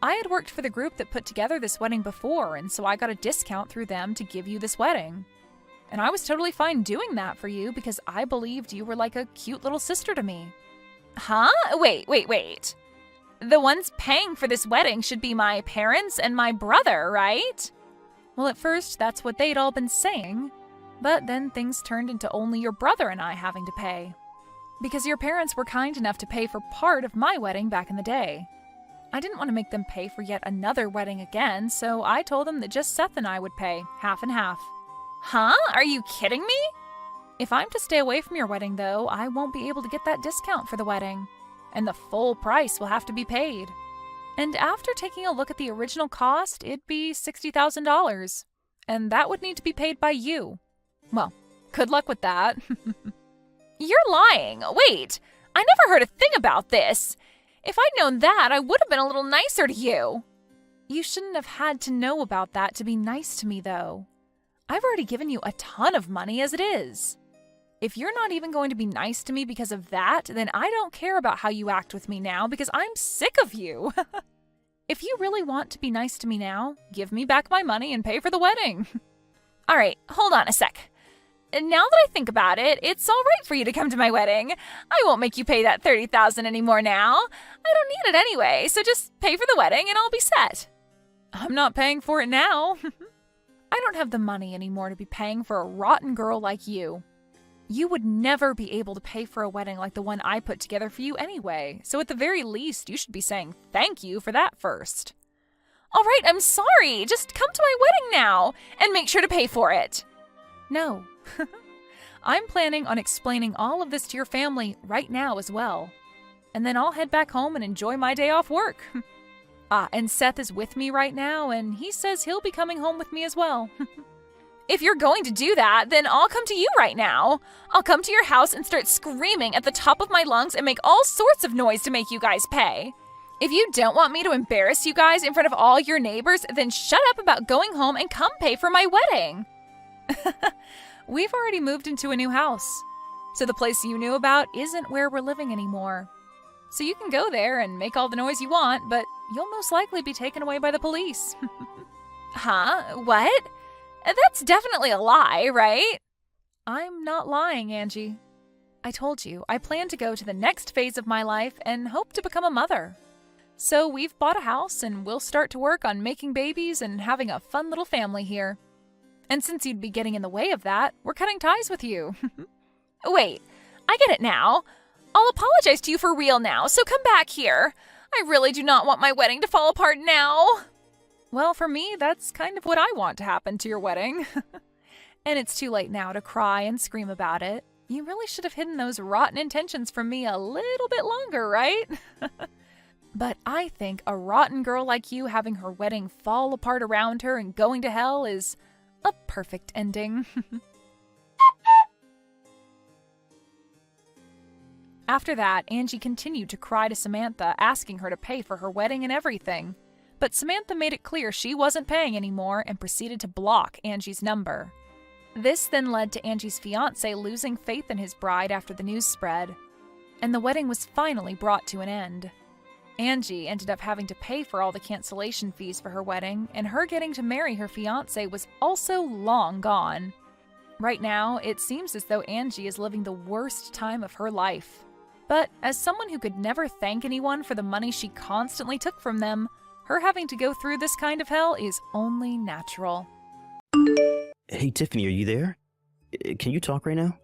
I had worked for the group that put together this wedding before, and so I got a discount through them to give you this wedding. And I was totally fine doing that for you because I believed you were like a cute little sister to me. Huh? Wait. The ones paying for this wedding should be my parents and my brother, right? Well, at first, that's what they'd all been saying. But then things turned into only your brother and I having to pay. Because your parents were kind enough to pay for part of my wedding back in the day. I didn't want to make them pay for yet another wedding again, so I told them that just Seth and I would pay, half and half. Huh? Are you kidding me? If I'm to stay away from your wedding, though, I won't be able to get that discount for the wedding. And the full price will have to be paid. And after taking a look at the original cost, it'd be $60,000. And that would need to be paid by you. Well, good luck with that. You're lying. Wait, I never heard a thing about this. If I'd known that, I would have been a little nicer to you. You shouldn't have had to know about that to be nice to me, though. I've already given you a ton of money as it is. If you're not even going to be nice to me because of that, then I don't care about how you act with me now because I'm sick of you. If you really want to be nice to me now, give me back my money and pay for the wedding. All right, hold on a sec. Now that I think about it, it's all right for you to come to my wedding. I won't make you pay that $30,000 anymore now. I don't need it anyway, so just pay for the wedding and I'll be set. I'm not paying for it now. I don't have the money anymore to be paying for a rotten girl like you. You would never be able to pay for a wedding like the one I put together for you anyway, so at the very least, you should be saying thank you for that first. All right, I'm sorry. Just come to my wedding now and make sure to pay for it. No. I'm planning on explaining all of this to your family right now as well. And then I'll head back home and enjoy my day off work. And Seth is with me right now, and he says he'll be coming home with me as well. If you're going to do that, then I'll come to you right now. I'll come to your house and start screaming at the top of my lungs and make all sorts of noise to make you guys pay. If you don't want me to embarrass you guys in front of all your neighbors, then shut up about going home and come pay for my wedding. We've already moved into a new house, so the place you knew about isn't where we're living anymore. So you can go there and make all the noise you want, but you'll most likely be taken away by the police. Huh? What? That's definitely a lie, right? I'm not lying, Angi. I told you, I plan to go to the next phase of my life and hope to become a mother. So we've bought a house and we'll start to work on making babies and having a fun little family here. And since you'd be getting in the way of that, we're cutting ties with you. Wait, I get it now. I'll apologize to you for real now, so come back here. I really do not want my wedding to fall apart now. Well, for me, that's kind of what I want to happen to your wedding. And it's too late now to cry and scream about it. You really should have hidden those rotten intentions from me a little bit longer, right? But I think a rotten girl like you having her wedding fall apart around her and going to hell is a perfect ending. After that, Angi continued to cry to Samantha, asking her to pay for her wedding and everything. But Samantha made it clear she wasn't paying anymore and proceeded to block Angi's number. This then led to Angi's fiancé losing faith in his bride after the news spread, and the wedding was finally brought to an end. Angi ended up having to pay for all the cancellation fees for her wedding, and her getting to marry her fiancé was also long gone. Right now, it seems as though Angi is living the worst time of her life. But as someone who could never thank anyone for the money she constantly took from them, her having to go through this kind of hell is only natural. Hey, Tiffany, are you there? Can you talk right now?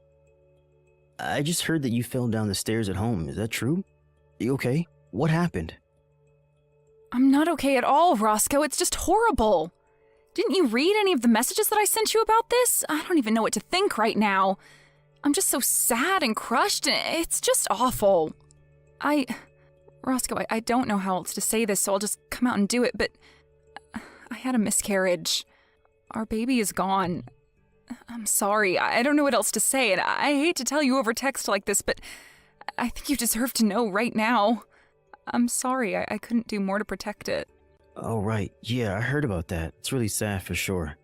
I just heard that you fell down the stairs at home. Is that true? You okay? What happened? I'm not okay at all, Roscoe. It's just horrible. Didn't you read any of the messages that I sent you about this? I don't even know what to think right now. I'm just so sad and crushed, and it's just awful. Roscoe, I don't know how else to say this, so I'll just come out and do it, but I had a miscarriage. Our baby is gone. I'm sorry. I don't know what else to say, and I hate to tell you over text like this, but I think you deserve to know right now. I'm sorry. I couldn't do more to protect it. Oh, right. Yeah, I heard about that. It's really sad for sure.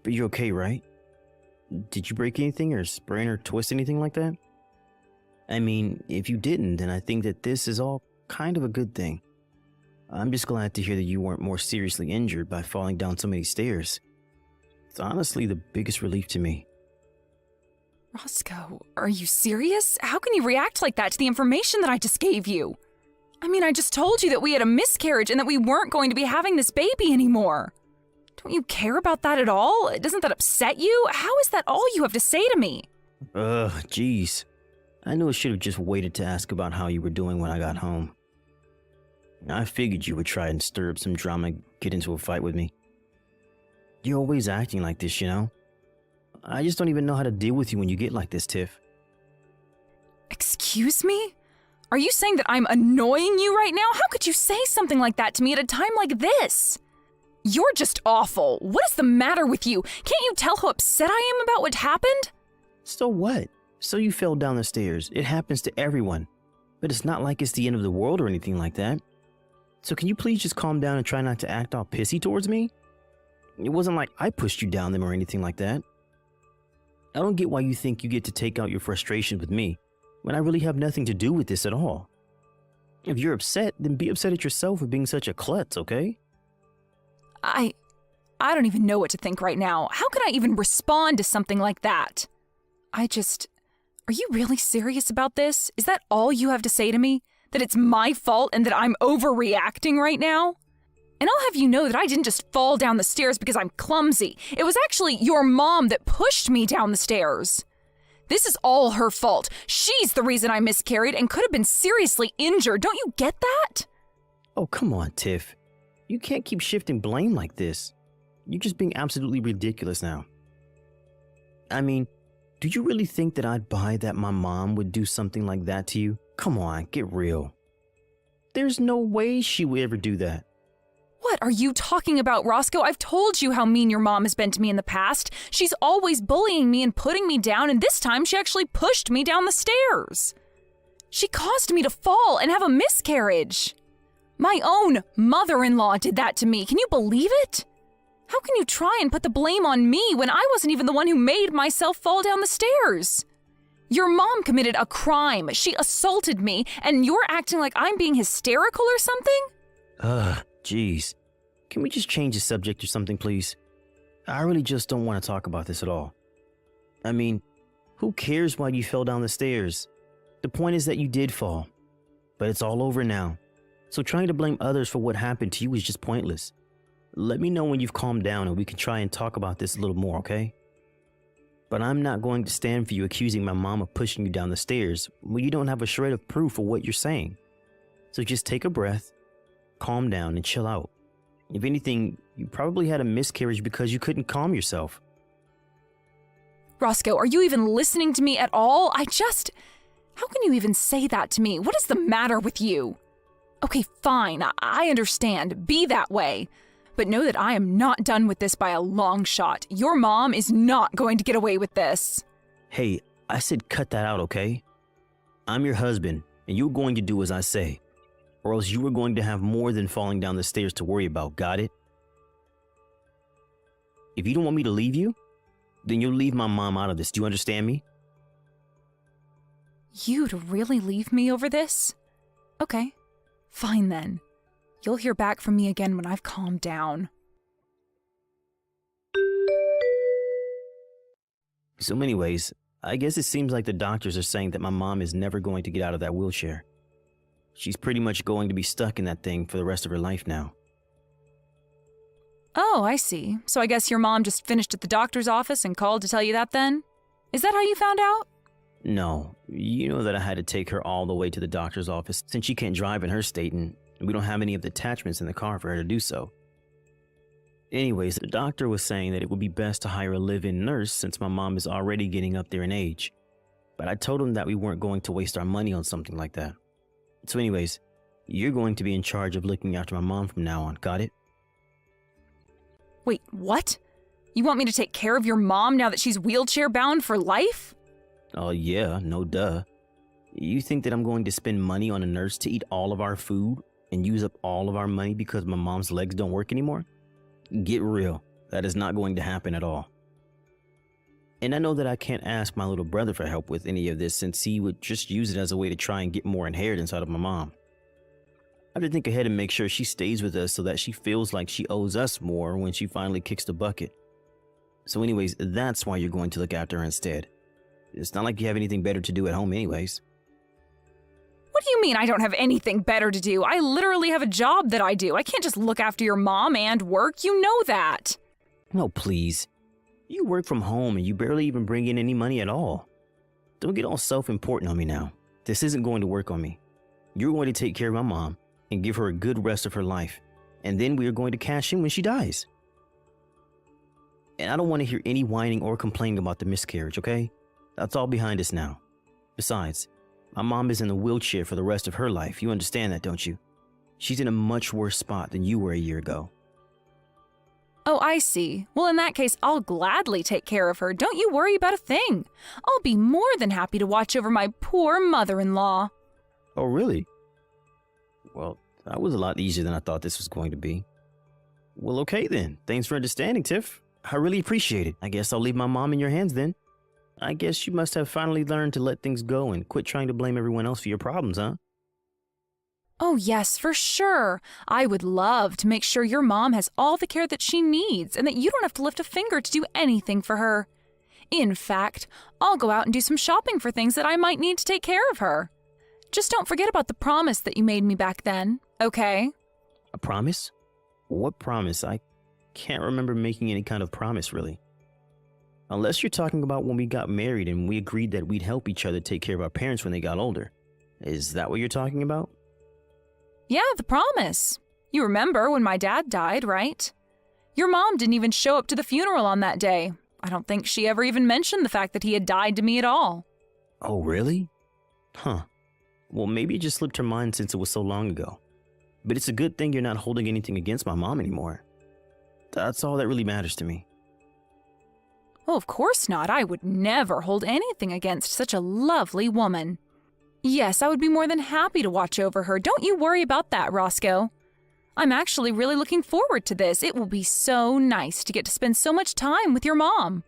But you're okay, right? Did you break anything or sprain or twist anything like that? I mean, if you didn't, then I think that this is all kind of a good thing. I'm just glad to hear that you weren't more seriously injured by falling down so many stairs. It's honestly the biggest relief to me. Roscoe, are you serious? How can you react like that to the information that I just gave you? I mean, I just told you that we had a miscarriage and that we weren't going to be having this baby anymore. Don't you care about that at all? Doesn't that upset you? How is that all you have to say to me? Jeez. I knew I should have just waited to ask about how you were doing when I got home. I figured you would try and stir up some drama and get into a fight with me. You're always acting like this, you know? I just don't even know how to deal with you when you get like this, Tiff. Excuse me? Are you saying that I'm annoying you right now? How could you say something like that to me at a time like this? You're just awful. What is the matter with you? Can't you tell how upset I am about what happened? So what? So you fell down the stairs. It happens to everyone. But it's not like it's the end of the world or anything like that. So can you please just calm down and try not to act all pissy towards me? It wasn't like I pushed you down them or anything like that. I don't get why you think you get to take out your frustration with me when I really have nothing to do with this at all. If you're upset, then be upset at yourself for being such a klutz, okay? I don't even know what to think right now. How could I even respond to something like that? Are you really serious about this? Is that all you have to say to me? That it's my fault and that I'm overreacting right now? And I'll have you know that I didn't just fall down the stairs because I'm clumsy. It was actually your mom that pushed me down the stairs. This is all her fault. She's the reason I miscarried and could have been seriously injured. Don't you get that? Oh, come on, Tiff. You can't keep shifting blame like this. You're just being absolutely ridiculous now. I mean, do you really think that I'd buy that my mom would do something like that to you? Come on, get real. There's no way she would ever do that. What are you talking about, Roscoe? I've told you how mean your mom has been to me in the past. She's always bullying me and putting me down, and this time she actually pushed me down the stairs. She caused me to fall and have a miscarriage. My own mother-in-law did that to me. Can you believe it? How can you try and put the blame on me when I wasn't even the one who made myself fall down the stairs? Your mom committed a crime. She assaulted me, and you're acting like I'm being hysterical or something? Jeez. Can we just change the subject or something, please? I really just don't want to talk about this at all. I mean, Who cares why you fell down the stairs? The point is that you did fall. But it's all over now. So trying to blame others for what happened to you is just pointless. Let me know when you've calmed down and we can try and talk about this a little more, okay? But I'm not going to stand for you accusing my mom of pushing you down the stairs when you don't have a shred of proof of what you're saying. So just take a breath, calm down, and chill out. If anything, you probably had a miscarriage because you couldn't calm yourself. Roscoe, are you even listening to me at all? How can you even say that to me? What is the matter with you? Okay, fine, I understand. Be that way. But know that I am not done with this by a long shot. Your mom is not going to get away with this. Hey, I said cut that out, okay? I'm your husband, and you're going to do as I say. Or else you are going to have more than falling down the stairs to worry about, got it? If you don't want me to leave you, then you'll leave my mom out of this. Do you understand me? You'd really leave me over this? Okay, fine then. You'll hear back from me again when I've calmed down. So anyways, I guess it seems like the doctors are saying that my mom is never going to get out of that wheelchair. She's pretty much going to be stuck in that thing for the rest of her life now. Oh, I see. So I guess your mom just finished at the doctor's office and called to tell you that then? Is that how you found out? No, you know that I had to take her all the way to the doctor's office since she can't drive in her state and we don't have any of the attachments in the car for her to do so. Anyways, the doctor was saying that it would be best to hire a live-in nurse since my mom is already getting up there in age. But I told him that we weren't going to waste our money on something like that. So anyways, you're going to be in charge of looking after my mom from now on, got it? Wait, what? You want me to take care of your mom now that she's wheelchair-bound for life? Oh yeah, no duh. You think that I'm going to spend money on a nurse to eat all of our food and use up all of our money because my mom's legs don't work anymore? Get real. That is not going to happen at all. And I know that I can't ask my little brother for help with any of this since he would just use it as a way to try and get more inheritance out of my mom. I have to think ahead and make sure she stays with us so that she feels like she owes us more when she finally kicks the bucket. So anyways, that's why you're going to look after her instead. It's not like you have anything better to do at home anyways. What do you mean I don't have anything better to do? I literally have a job that I do. I can't just look after your mom and work. You know that. No, please. You work from home and you barely even bring in any money at all. Don't get all self-important on me now. This isn't going to work on me. You're going to take care of my mom and give her a good rest of her life. And then we are going to cash in when she dies. And I don't want to hear any whining or complaining about the miscarriage, okay? That's all behind us now. Besides, my mom is in a wheelchair for the rest of her life. You understand that, don't you? She's in a much worse spot than you were a year ago. Oh, I see. Well, in that case, I'll gladly take care of her. Don't you worry about a thing. I'll be more than happy to watch over my poor mother-in-law. Oh, really? Well, that was a lot easier than I thought this was going to be. Well, okay then. Thanks for understanding, Tiff. I really appreciate it. I guess I'll leave my mom in your hands then. I guess you must have finally learned to let things go and quit trying to blame everyone else for your problems, huh? Oh, yes, for sure. I would love to make sure your mom has all the care that she needs and that you don't have to lift a finger to do anything for her. In fact, I'll go out and do some shopping for things that I might need to take care of her. Just don't forget about the promise that you made me back then, okay? A promise? What promise? I can't remember making any kind of promise, really. Unless you're talking about when we got married and we agreed that we'd help each other take care of our parents when they got older. Is that what you're talking about? Yeah, the promise. You remember when my dad died, right? Your mom didn't even show up to the funeral on that day. I don't think she ever even mentioned the fact that he had died to me at all. Oh, really? Huh. Well, maybe it just slipped her mind since it was so long ago. But it's a good thing you're not holding anything against my mom anymore. That's all that really matters to me. Oh, of course not. I would never hold anything against such a lovely woman. Yes, I would be more than happy to watch over her. Don't you worry about that, Roscoe. I'm actually really looking forward to this. It will be so nice to get to spend so much time with your mom.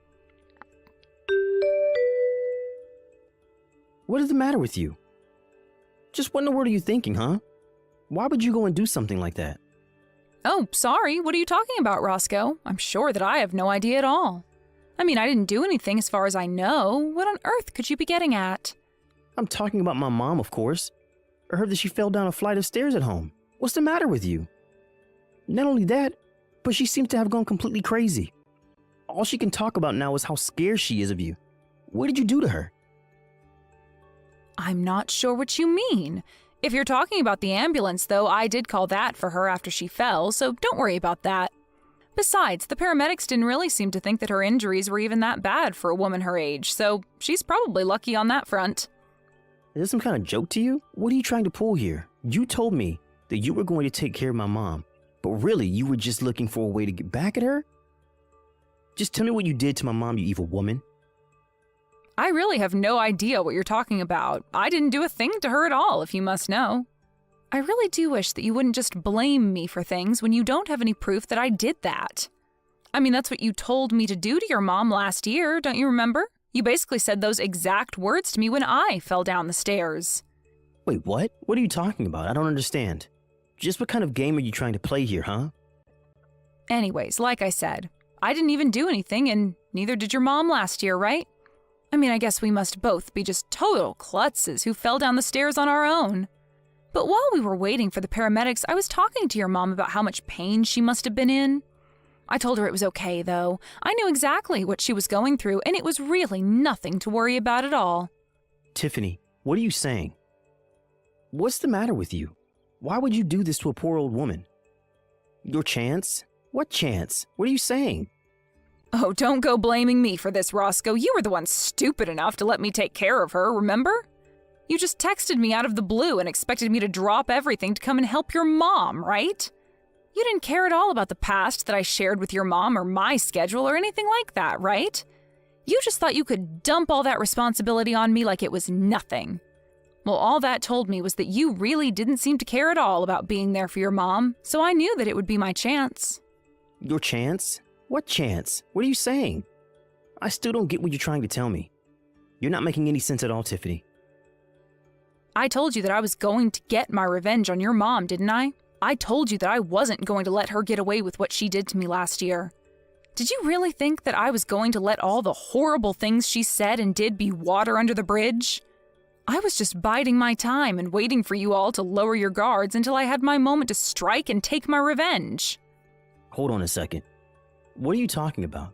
What is the matter with you? Just what in the world are you thinking, huh? Why would you go and do something like that? Oh, sorry. What are you talking about, Roscoe? I'm sure that I have no idea at all. I mean, I didn't do anything as far as I know. What on earth could you be getting at? I'm talking about my mom, of course. I heard that she fell down a flight of stairs at home. What's the matter with you? Not only that, but she seems to have gone completely crazy. All she can talk about now is how scared she is of you. What did you do to her? I'm not sure what you mean. If you're talking about the ambulance, though, I did call that for her after she fell, so don't worry about that. Besides, the paramedics didn't really seem to think that her injuries were even that bad for a woman her age, so she's probably lucky on that front. Is this some kind of joke to you? What are you trying to pull here? You told me that you were going to take care of my mom, but really you were just looking for a way to get back at her? Just tell me what you did to my mom, you evil woman. I really have no idea what you're talking about. I didn't do a thing to her at all, if you must know. I really do wish that you wouldn't just blame me for things when you don't have any proof that I did that. I mean, that's what you told me to do to your mom last year, don't you remember? You basically said those exact words to me when I fell down the stairs. Wait, what? What are you talking about? I don't understand. Just what kind of game are you trying to play here, huh? Anyways, like I said, I didn't even do anything, and neither did your mom last year, right? I mean, I guess we must both be just total klutzes who fell down the stairs on our own. But while we were waiting for the paramedics, I was talking to your mom about how much pain she must have been in. I told her it was okay, though. I knew exactly what she was going through, and it was really nothing to worry about at all. Tiffany, what are you saying? What's the matter with you? Why would you do this to a poor old woman? Your chance? What chance? What are you saying? Oh, don't go blaming me for this, Roscoe. You were the one stupid enough to let me take care of her, remember? You just texted me out of the blue and expected me to drop everything to come and help your mom, right? You didn't care at all about the past that I shared with your mom or my schedule or anything like that, right? You just thought you could dump all that responsibility on me like it was nothing. Well, all that told me was that you really didn't seem to care at all about being there for your mom, so I knew that it would be my chance. Your chance? What chance? What are you saying? I still don't get what you're trying to tell me. You're not making any sense at all, Tiffany. I told you that I was going to get my revenge on your mom, didn't I? I told you that I wasn't going to let her get away with what she did to me last year. Did you really think that I was going to let all the horrible things she said and did be water under the bridge? I was just biding my time and waiting for you all to lower your guards until I had my moment to strike and take my revenge. Hold on a second. What are you talking about?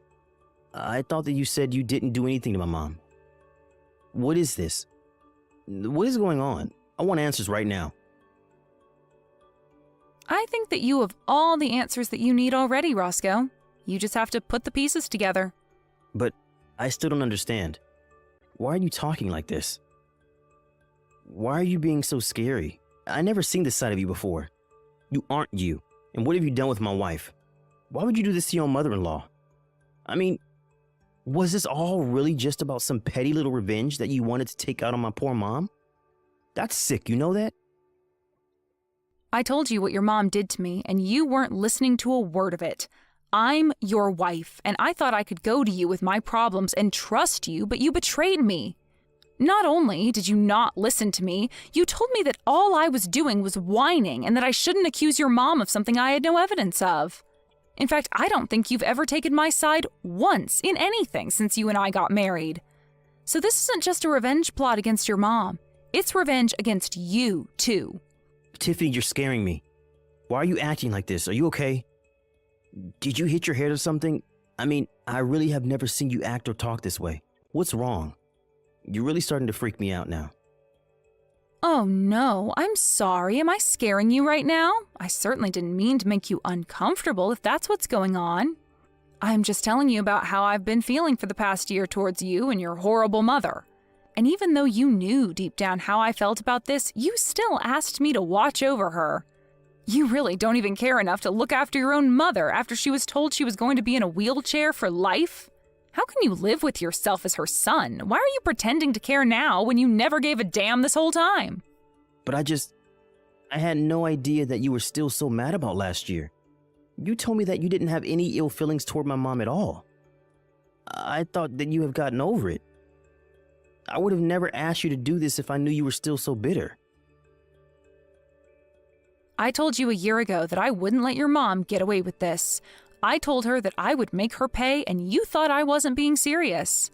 I thought that you said you didn't do anything to my mom. What is this? What is going on? I want answers right now. I think that you have all the answers that you need already, Roscoe. You just have to put the pieces together. But I still don't understand. Why are you talking like this? Why are you being so scary? I never seen this side of you before. You aren't you. And what have you done with my wife? Why would you do this to your mother-in-law? I mean, was this all really just about some petty little revenge that you wanted to take out on my poor mom? That's sick, you know that? I told you what your mom did to me, and you weren't listening to a word of it. I'm your wife, and I thought I could go to you with my problems and trust you, but you betrayed me. Not only did you not listen to me, you told me that all I was doing was whining and that I shouldn't accuse your mom of something I had no evidence of. In fact, I don't think you've ever taken my side once in anything since you and I got married. So this isn't just a revenge plot against your mom. It's revenge against you, too. Tiffany, you're scaring me. Why are you acting like this? Are you okay? Did you hit your head or something? I mean, I really have never seen you act or talk this way. What's wrong? You're really starting to freak me out now. Oh no, I'm sorry. Am I scaring you right now? I certainly didn't mean to make you uncomfortable if that's what's going on. I'm just telling you about how I've been feeling for the past year towards you and your horrible mother. And even though you knew deep down how I felt about this, you still asked me to watch over her. You really don't even care enough to look after your own mother after she was told she was going to be in a wheelchair for life? How can you live with yourself as her son? Why are you pretending to care now when you never gave a damn this whole time? But I had no idea that you were still so mad about last year. You told me that you didn't have any ill feelings toward my mom at all. I thought that you have gotten over it. I would have never asked you to do this if I knew you were still so bitter. I told you a year ago that I wouldn't let your mom get away with this. I told her that I would make her pay, and you thought I wasn't being serious.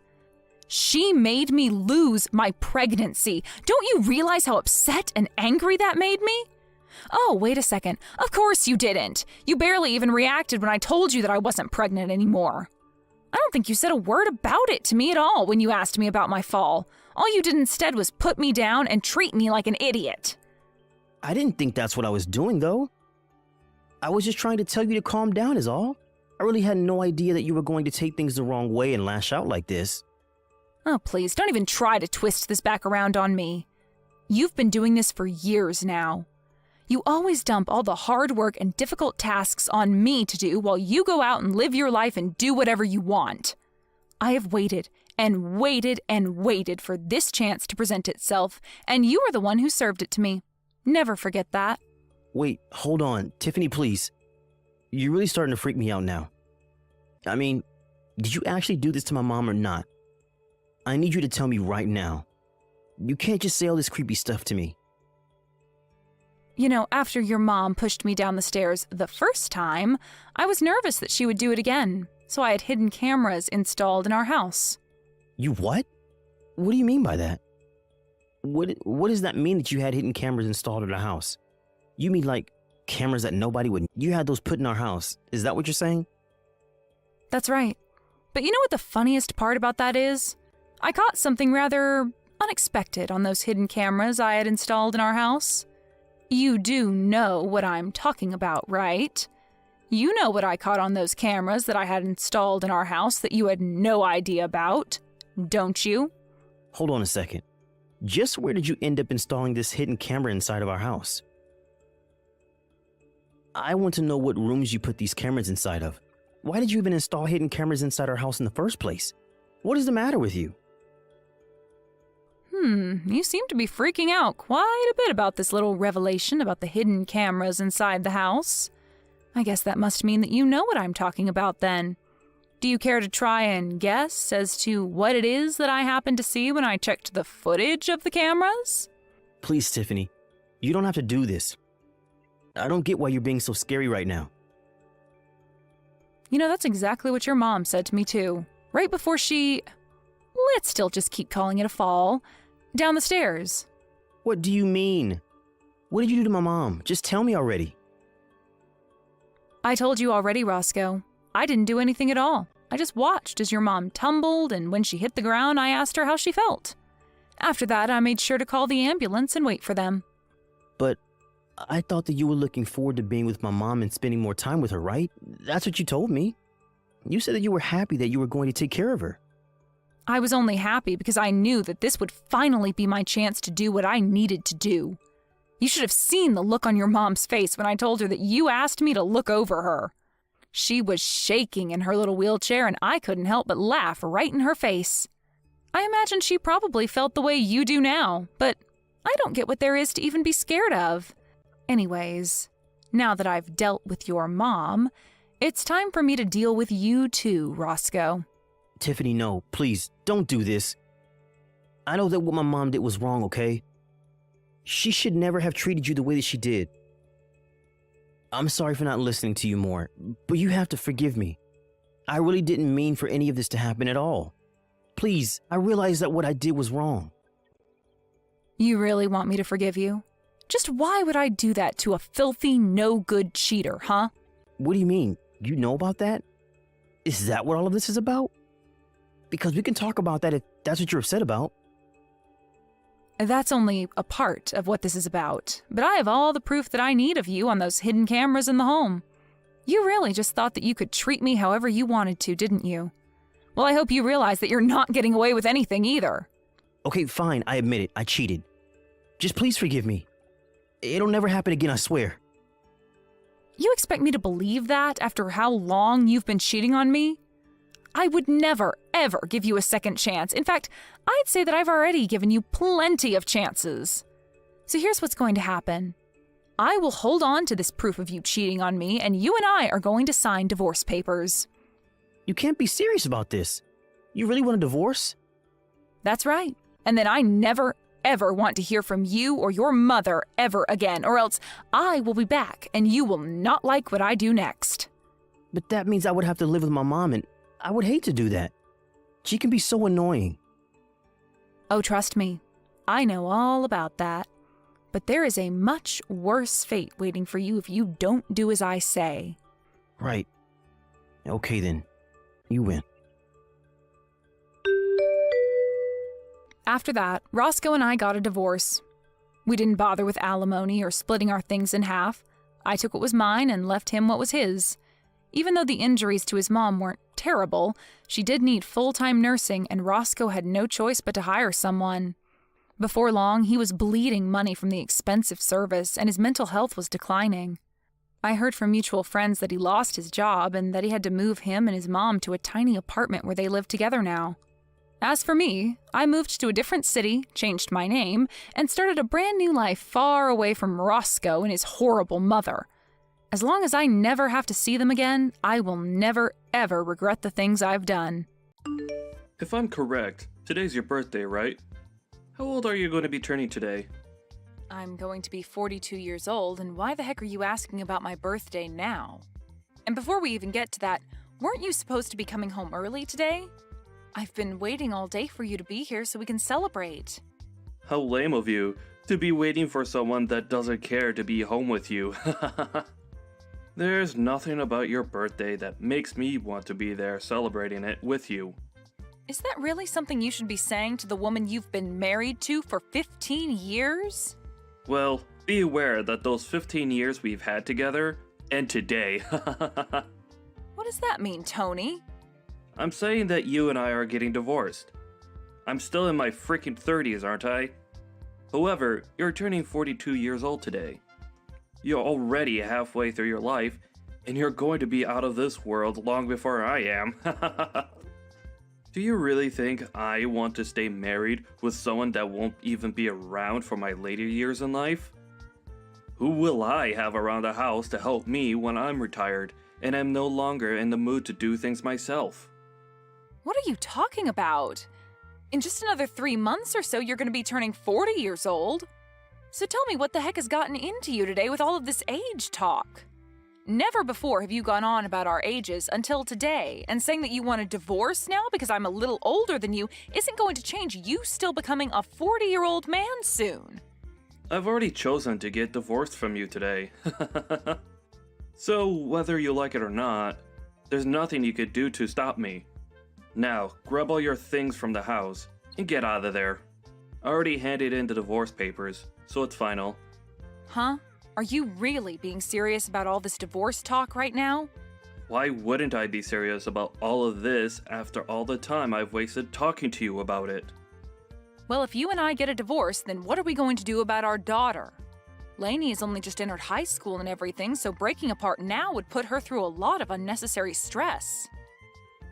She made me lose my pregnancy. Don't you realize how upset and angry that made me? Oh, wait a second. Of course you didn't. You barely even reacted when I told you that I wasn't pregnant anymore. I don't think you said a word about it to me at all when you asked me about my fall. All you did instead was put me down and treat me like an idiot. I didn't think that's what I was doing, though. I was just trying to tell you to calm down is all. I really had no idea that you were going to take things the wrong way and lash out like this. Oh, please, don't even try to twist this back around on me. You've been doing this for years now. You always dump all the hard work and difficult tasks on me to do while you go out and live your life and do whatever you want. I have waited and waited and waited for this chance to present itself, and you are the one who served it to me. Never forget that. Wait, hold on. Tiffany, please. You're really starting to freak me out now. I mean, did you actually do this to my mom or not? I need you to tell me right now. You can't just say all this creepy stuff to me. You know, after your mom pushed me down the stairs the first time, I was nervous that she would do it again, so I had hidden cameras installed in our house. You what? What do you mean by that? What does that mean that you had hidden cameras installed in our house? You mean like cameras that nobody would... You had those put in our house. Is that what you're saying? That's right. But you know what the funniest part about that is? I caught something rather unexpected on those hidden cameras I had installed in our house. You do know what I'm talking about, right? You know what I caught on those cameras that I had installed in our house that you had no idea about, don't you? Hold on a second. Just where did you end up installing this hidden camera inside of our house? I want to know what rooms you put these cameras inside of. Why did you even install hidden cameras inside our house in the first place? What is the matter with you? You seem to be freaking out quite a bit about this little revelation about the hidden cameras inside the house. I guess that must mean that you know what I'm talking about then. Do you care to try and guess as to what it is that I happened to see when I checked the footage of the cameras? Please, Tiffany, you don't have to do this. I don't get why you're being so scary right now. You know, that's exactly what your mom said to me too. Right before she... Let's still just keep calling it a fall. Down the stairs. What do you mean? What did you do to my mom? Just tell me already. I told you already, Roscoe. I didn't do anything at all. I just watched as your mom tumbled, and when she hit the ground, I asked her how she felt. After that, I made sure to call the ambulance and wait for them. But I thought that you were looking forward to being with my mom and spending more time with her, right? That's what you told me. You said that you were happy that you were going to take care of her. I was only happy because I knew that this would finally be my chance to do what I needed to do. You should have seen the look on your mom's face when I told her that you asked me to look over her. She was shaking in her little wheelchair, and I couldn't help but laugh right in her face. I imagine she probably felt the way you do now, but I don't get what there is to even be scared of. Anyways, now that I've dealt with your mom, it's time for me to deal with you too, Roscoe. Tiffany, no, please, don't do this. I know that what my mom did was wrong, okay? She should never have treated you the way that she did. I'm sorry for not listening to you more, but you have to forgive me. I really didn't mean for any of this to happen at all. Please, I realize that what I did was wrong. You really want me to forgive you? Just why would I do that to a filthy, no-good cheater, huh? What do you mean? You know about that? Is that what all of this is about? Because we can talk about that if that's what you're upset about. That's only a part of what this is about, but I have all the proof that I need of you on those hidden cameras in the home. You really just thought that you could treat me however you wanted to, didn't you? Well, I hope you realize that you're not getting away with anything either. Okay, fine, I admit it, I cheated. Just please forgive me. It'll never happen again, I swear. You expect me to believe that after how long you've been cheating on me? I would never, ever give you a second chance. In fact, I'd say that I've already given you plenty of chances. So here's what's going to happen. I will hold on to this proof of you cheating on me, and you and I are going to sign divorce papers. You can't be serious about this. You really want a divorce? That's right. And then I never, ever want to hear from you or your mother ever again, or else I will be back and you will not like what I do next. But that means I would have to live with my mom, and I would hate to do that. She can be so annoying. Oh, trust me, I know all about that. But there is a much worse fate waiting for you if you don't do as I say. Right. Okay then. You win. After that, Roscoe and I got a divorce. We didn't bother with alimony or splitting our things in half. I took what was mine and left him what was his. Even though the injuries to his mom weren't terrible, she did need full-time nursing, and Roscoe had no choice but to hire someone. Before long, he was bleeding money from the expensive service, and his mental health was declining. I heard from mutual friends that he lost his job and that he had to move him and his mom to a tiny apartment where they live together now. As for me, I moved to a different city, changed my name, and started a brand new life far away from Roscoe and his horrible mother. As long as I never have to see them again, I will never, ever regret the things I've done. If I'm correct, today's your birthday, right? How old are you going to be turning today? I'm going to be 42 years old, and why the heck are you asking about my birthday now? And before we even get to that, weren't you supposed to be coming home early today? I've been waiting all day for you to be here so we can celebrate. How lame of you to be waiting for someone that doesn't care to be home with you. There's nothing about your birthday that makes me want to be there celebrating it with you. Is that really something you should be saying to the woman you've been married to for 15 years? Well, be aware that those 15 years we've had together end today. What does that mean, Tony? I'm saying that you and I are getting divorced. I'm still in my freaking 30s, aren't I? However, you're turning 42 years old today. You're already halfway through your life, and you're going to be out of this world long before I am. Do you really think I want to stay married with someone that won't even be around for my later years in life? Who will I have around the house to help me when I'm retired and I'm no longer in the mood to do things myself? What are you talking about? In just another 3 months or so, you're going to be turning 40 years old. So tell me, what the heck has gotten into you today with all of this age talk? Never before have you gone on about our ages until today, and saying that you want a divorce now because I'm a little older than you isn't going to change you still becoming a 40-year-old man soon. I've already chosen to get divorced from you today. So, whether you like it or not, there's nothing you could do to stop me. Now, grab all your things from the house and get out of there. I already handed in the divorce papers, so it's final. Huh? Are you really being serious about all this divorce talk right now? Why wouldn't I be serious about all of this after all the time I've wasted talking to you about it? Well, if you and I get a divorce, then what are we going to do about our daughter? Lannie has only just entered high school and everything, so breaking apart now would put her through a lot of unnecessary stress.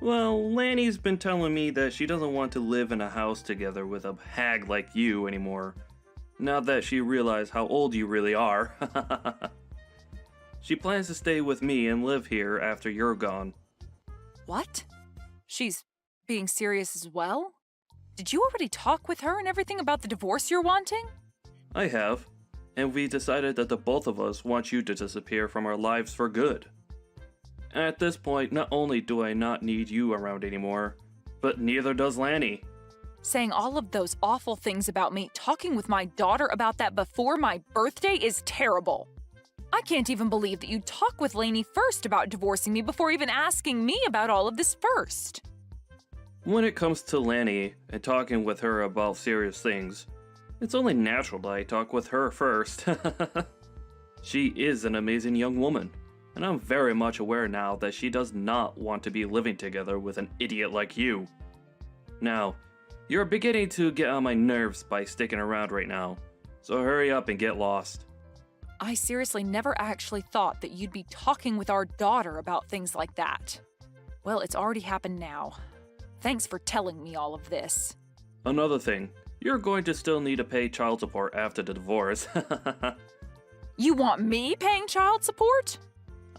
Well, Lannie's been telling me that she doesn't want to live in a house together with a hag like you anymore. Now that she realized how old you really are. She plans to stay with me and live here after you're gone. What? She's being serious as well? Did you already talk with her and everything about the divorce you're wanting? I have, and we decided that the both of us want you to disappear from our lives for good. At this point, not only do I not need you around anymore, but neither does Lannie. Saying all of those awful things about me, talking with my daughter about that before my birthday is terrible. I can't even believe that you'd talk with Lannie first about divorcing me before even asking me about all of this first. When it comes to Lannie and talking with her about serious things, it's only natural that I talk with her first. She is an amazing young woman, and I'm very much aware now that she does not want to be living together with an idiot like you. Now, you're beginning to get on my nerves by sticking around right now, so hurry up and get lost. I seriously never actually thought that you'd be talking with our daughter about things like that. Well, it's already happened now. Thanks for telling me all of this. Another thing, you're going to still need to pay child support after the divorce. You want me paying child support?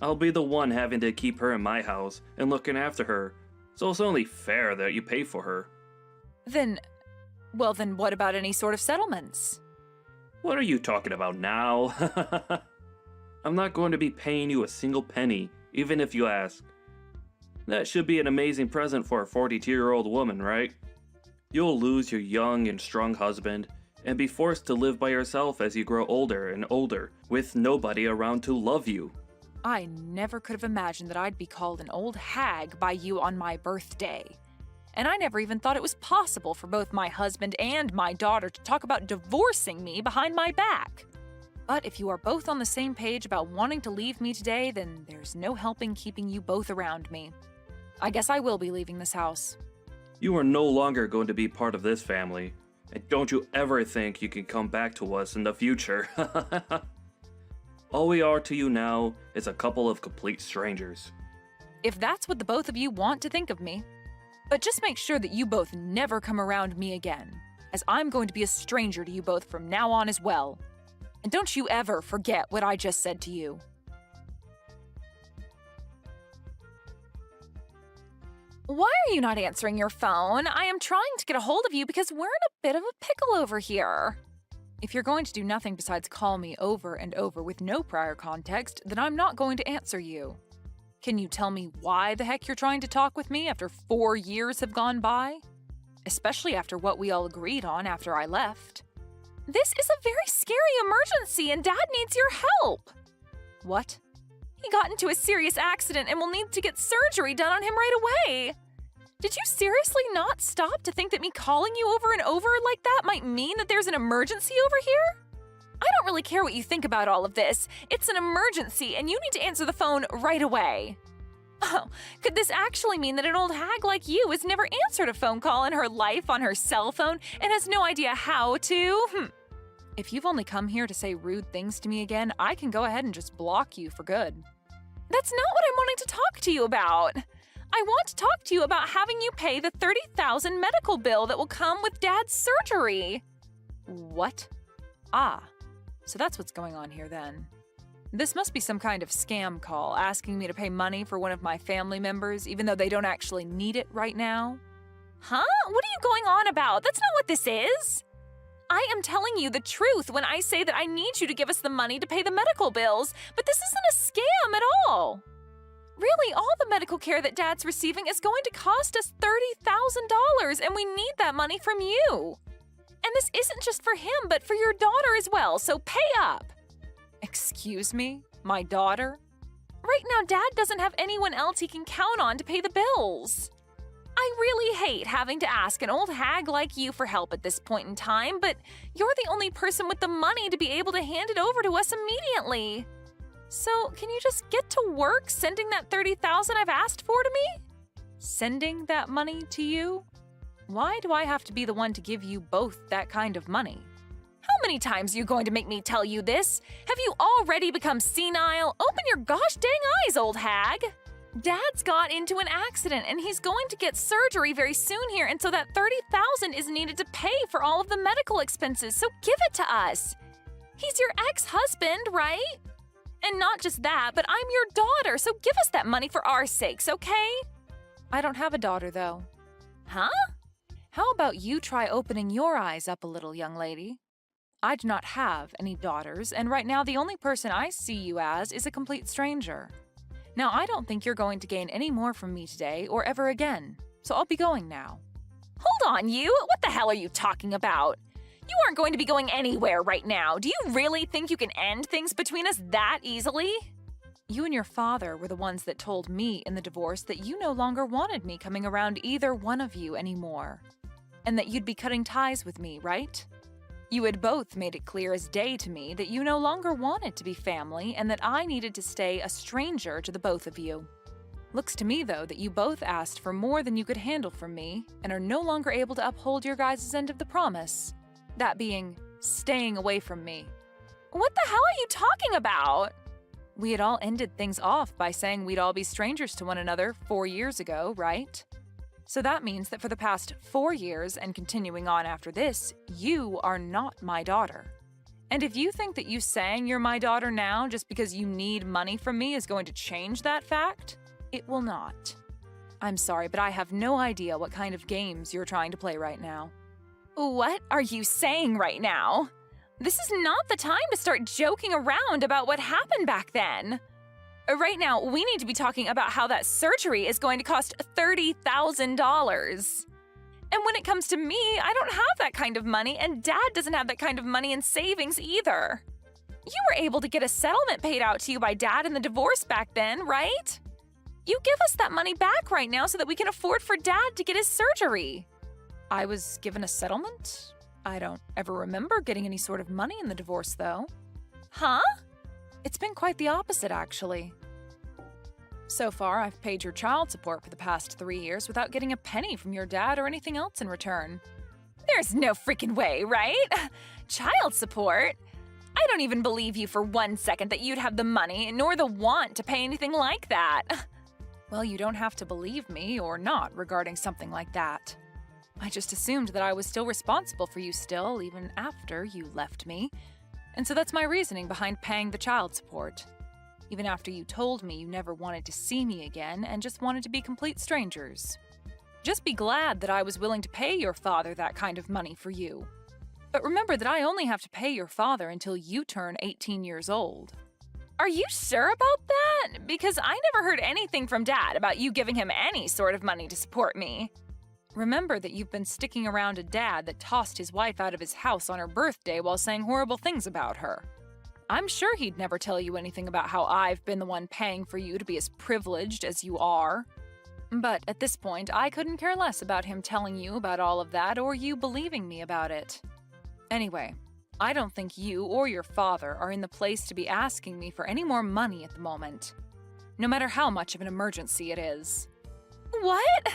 I'll be the one having to keep her in my house and looking after her, so it's only fair that you pay for her. Then what about any sort of settlements? What are you talking about now? I'm not going to be paying you a single penny, even if you ask. That should be an amazing present for a 42-year-old woman, right? You'll lose your young and strong husband, and be forced to live by yourself as you grow older and older, with nobody around to love you. I never could have imagined that I'd be called an old hag by you on my birthday. And I never even thought it was possible for both my husband and my daughter to talk about divorcing me behind my back. But if you are both on the same page about wanting to leave me today, then there's no helping keeping you both around me. I guess I will be leaving this house. You are no longer going to be part of this family, and don't you ever think you can come back to us in the future. All we are to you now is a couple of complete strangers. If that's what the both of you want to think of me. But just make sure that you both never come around me again, as I'm going to be a stranger to you both from now on as well. And don't you ever forget what I just said to you. Why are you not answering your phone? I am trying to get a hold of you because we're in a bit of a pickle over here. If you're going to do nothing besides call me over and over with no prior context, then I'm not going to answer you. Can you tell me why the heck you're trying to talk with me after 4 years have gone by? Especially after what we all agreed on after I left. This is a very scary emergency and Dad needs your help. What? He got into a serious accident and will need to get surgery done on him right away. Did you seriously not stop to think that me calling you over and over like that might mean that there's an emergency over here? I don't really care what you think about all of this. It's an emergency and you need to answer the phone right away. Oh, could this actually mean that an old hag like you has never answered a phone call in her life on her cell phone and has no idea how to? If you've only come here to say rude things to me again, I can go ahead and just block you for good. That's not what I'm wanting to talk to you about. I want to talk to you about having you pay the $30,000 medical bill that will come with Dad's surgery. What? Ah, so that's what's going on here then. This must be some kind of scam call asking me to pay money for one of my family members even though they don't actually need it right now. Huh? What are you going on about? That's not what this is. I am telling you the truth when I say that I need you to give us the money to pay the medical bills, but this isn't a scam at all. Really, all the medical care that Dad's receiving is going to cost us $30,000, and we need that money from you. And this isn't just for him, but for your daughter as well, so pay up. Excuse me? My daughter? Right now, Dad doesn't have anyone else he can count on to pay the bills. I really hate having to ask an old hag like you for help at this point in time, but you're the only person with the money to be able to hand it over to us immediately. So, can you just get to work sending that $30,000 I've asked for to me? Sending that money to you? Why do I have to be the one to give you both that kind of money? How many times are you going to make me tell you this? Have you already become senile? Open your gosh dang eyes, old hag! Dad's got into an accident and he's going to get surgery very soon here, and so that $30,000 is needed to pay for all of the medical expenses, so give it to us. He's your ex-husband, right? And not just that, but I'm your daughter, so give us that money for our sakes, okay? I don't have a daughter, though. Huh? How about you try opening your eyes up a little, young lady? I do not have any daughters, and right now the only person I see you as is a complete stranger. Now, I don't think you're going to gain any more from me today or ever again, so I'll be going now. Hold on, you! What the hell are you talking about? You aren't going to be going anywhere right now. Do you really think you can end things between us that easily? You and your father were the ones that told me in the divorce that you no longer wanted me coming around either one of you anymore, and that you'd be cutting ties with me, right? You had both made it clear as day to me that you no longer wanted to be family and that I needed to stay a stranger to the both of you. Looks to me, though, that you both asked for more than you could handle from me and are no longer able to uphold your guys' end of the promise. That being, staying away from me. What the hell are you talking about? We had all ended things off by saying we'd all be strangers to one another 4 years ago, right? So that means that for the past 4 years and continuing on after this, you are not my daughter. And if you think that you saying you're my daughter now just because you need money from me is going to change that fact, it will not. I'm sorry, but I have no idea what kind of games you're trying to play right now. What are you saying right now? This is not the time to start joking around about what happened back then. Right now, we need to be talking about how that surgery is going to cost $30,000. And when it comes to me, I don't have that kind of money, and Dad doesn't have that kind of money in savings either. You were able to get a settlement paid out to you by Dad in the divorce back then, right? You give us that money back right now so that we can afford for Dad to get his surgery. I was given a settlement? I don't ever remember getting any sort of money in the divorce, though. Huh? It's been quite the opposite, actually. So far, I've paid your child support for the past 3 years without getting a penny from your dad or anything else in return. There's no freaking way, right? Child support? I don't even believe you for 1 second that you'd have the money nor the want to pay anything like that. Well, you don't have to believe me or not regarding something like that. I just assumed that I was still responsible for you still, even after you left me. And so that's my reasoning behind paying the child support. Even after you told me you never wanted to see me again and just wanted to be complete strangers. Just be glad that I was willing to pay your father that kind of money for you. But remember that I only have to pay your father until you turn 18 years old. Are you sure about that? Because I never heard anything from Dad about you giving him any sort of money to support me. Remember that you've been sticking around a dad that tossed his wife out of his house on her birthday while saying horrible things about her. I'm sure he'd never tell you anything about how I've been the one paying for you to be as privileged as you are. But at this point, I couldn't care less about him telling you about all of that or you believing me about it. Anyway, I don't think you or your father are in the place to be asking me for any more money at the moment, no matter how much of an emergency it is. What?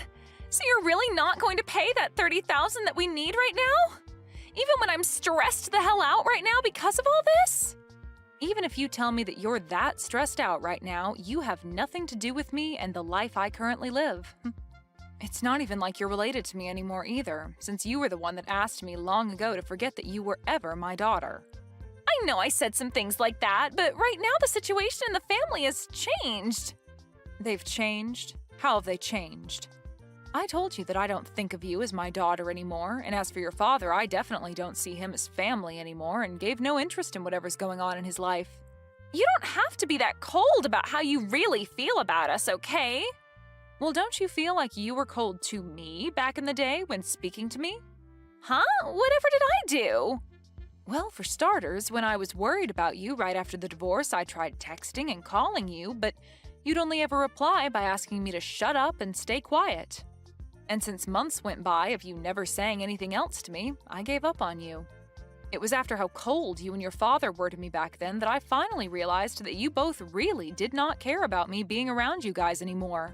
So you're really not going to pay that $30,000 that we need right now? Even when I'm stressed the hell out right now because of all this? Even if you tell me that you're that stressed out right now, you have nothing to do with me and the life I currently live. It's not even like you're related to me anymore either, since you were the one that asked me long ago to forget that you were ever my daughter. I know I said some things like that, but right now the situation in the family has changed. They've changed? How have they changed? I told you that I don't think of you as my daughter anymore, and as for your father, I definitely don't see him as family anymore and gave no interest in whatever's going on in his life. You don't have to be that cold about how you really feel about us, okay? Well, don't you feel like you were cold to me back in the day when speaking to me? Huh? Whatever did I do? Well, for starters, when I was worried about you right after the divorce, I tried texting and calling you, but you'd only ever reply by asking me to shut up and stay quiet. And since months went by of you never saying anything else to me, I gave up on you. It was after how cold you and your father were to me back then that I finally realized that you both really did not care about me being around you guys anymore.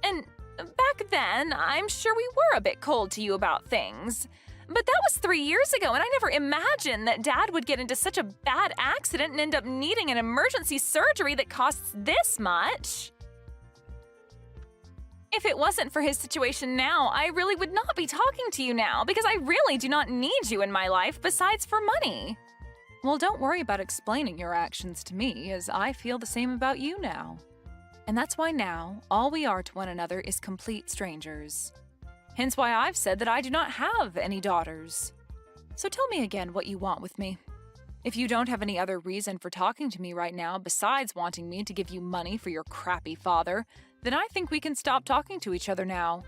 And back then, I'm sure we were a bit cold to you about things. But that was 3 years ago, and I never imagined that Dad would get into such a bad accident and end up needing an emergency surgery that costs this much. If it wasn't for his situation now, I really would not be talking to you now because I really do not need you in my life besides for money. Well, don't worry about explaining your actions to me, as I feel the same about you now. And that's why now, all we are to one another is complete strangers. Hence why I've said that I do not have any daughters. So tell me again what you want with me. If you don't have any other reason for talking to me right now besides wanting me to give you money for your crappy father, then I think we can stop talking to each other now.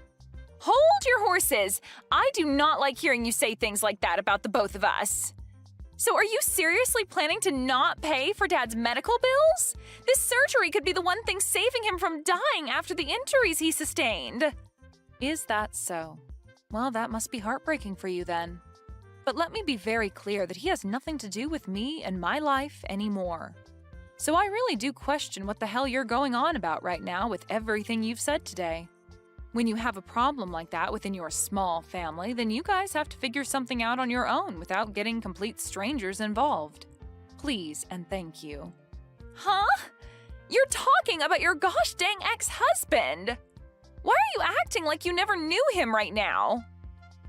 Hold your horses! I do not like hearing you say things like that about the both of us. So are you seriously planning to not pay for Dad's medical bills? This surgery could be the one thing saving him from dying after the injuries he sustained. Is that so? Well, that must be heartbreaking for you then. But let me be very clear that he has nothing to do with me and my life anymore. So I really do question what the hell you're going on about right now with everything you've said today. When you have a problem like that within your small family, then you guys have to figure something out on your own without getting complete strangers involved. Please and thank you. Huh? You're talking about your gosh dang ex-husband! Why are you acting like you never knew him right now?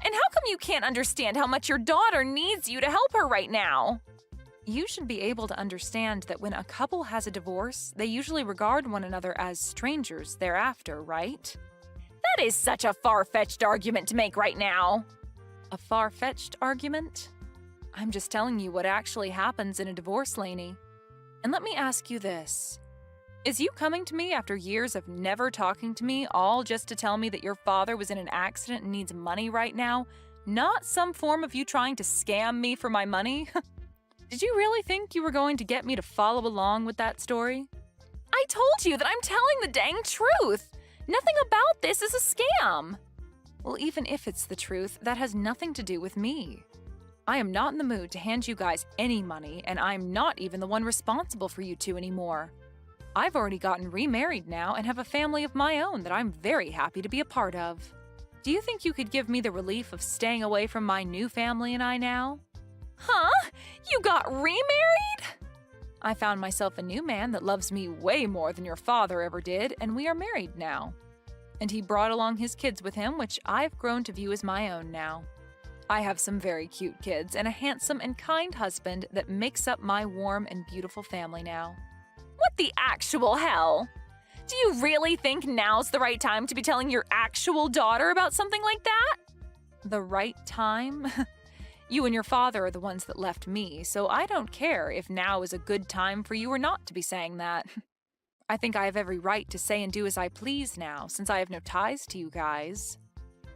And how come you can't understand how much your daughter needs you to help her right now? You should be able to understand that when a couple has a divorce, they usually regard one another as strangers thereafter, right? That is such a far-fetched argument to make right now. A far-fetched argument? I'm just telling you what actually happens in a divorce, Lannie. And let me ask you this. Is you coming to me after years of never talking to me, all just to tell me that your father was in an accident and needs money right now, not some form of you trying to scam me for my money? Did you really think you were going to get me to follow along with that story? I told you that I'm telling the dang truth! Nothing about this is a scam! Well, even if it's the truth, that has nothing to do with me. I am not in the mood to hand you guys any money, and I'm not even the one responsible for you two anymore. I've already gotten remarried now and have a family of my own that I'm very happy to be a part of. Do you think you could give me the relief of staying away from my new family and I now? Huh? You got remarried? I found myself a new man that loves me way more than your father ever did, and we are married now. And he brought along his kids with him, which I've grown to view as my own now. I have some very cute kids and a handsome and kind husband that makes up my warm and beautiful family now. What the actual hell? Do you really think now's the right time to be telling your actual daughter about something like that? The right time? You and your father are the ones that left me, so I don't care if now is a good time for you or not to be saying that. I think I have every right to say and do as I please now, since I have no ties to you guys.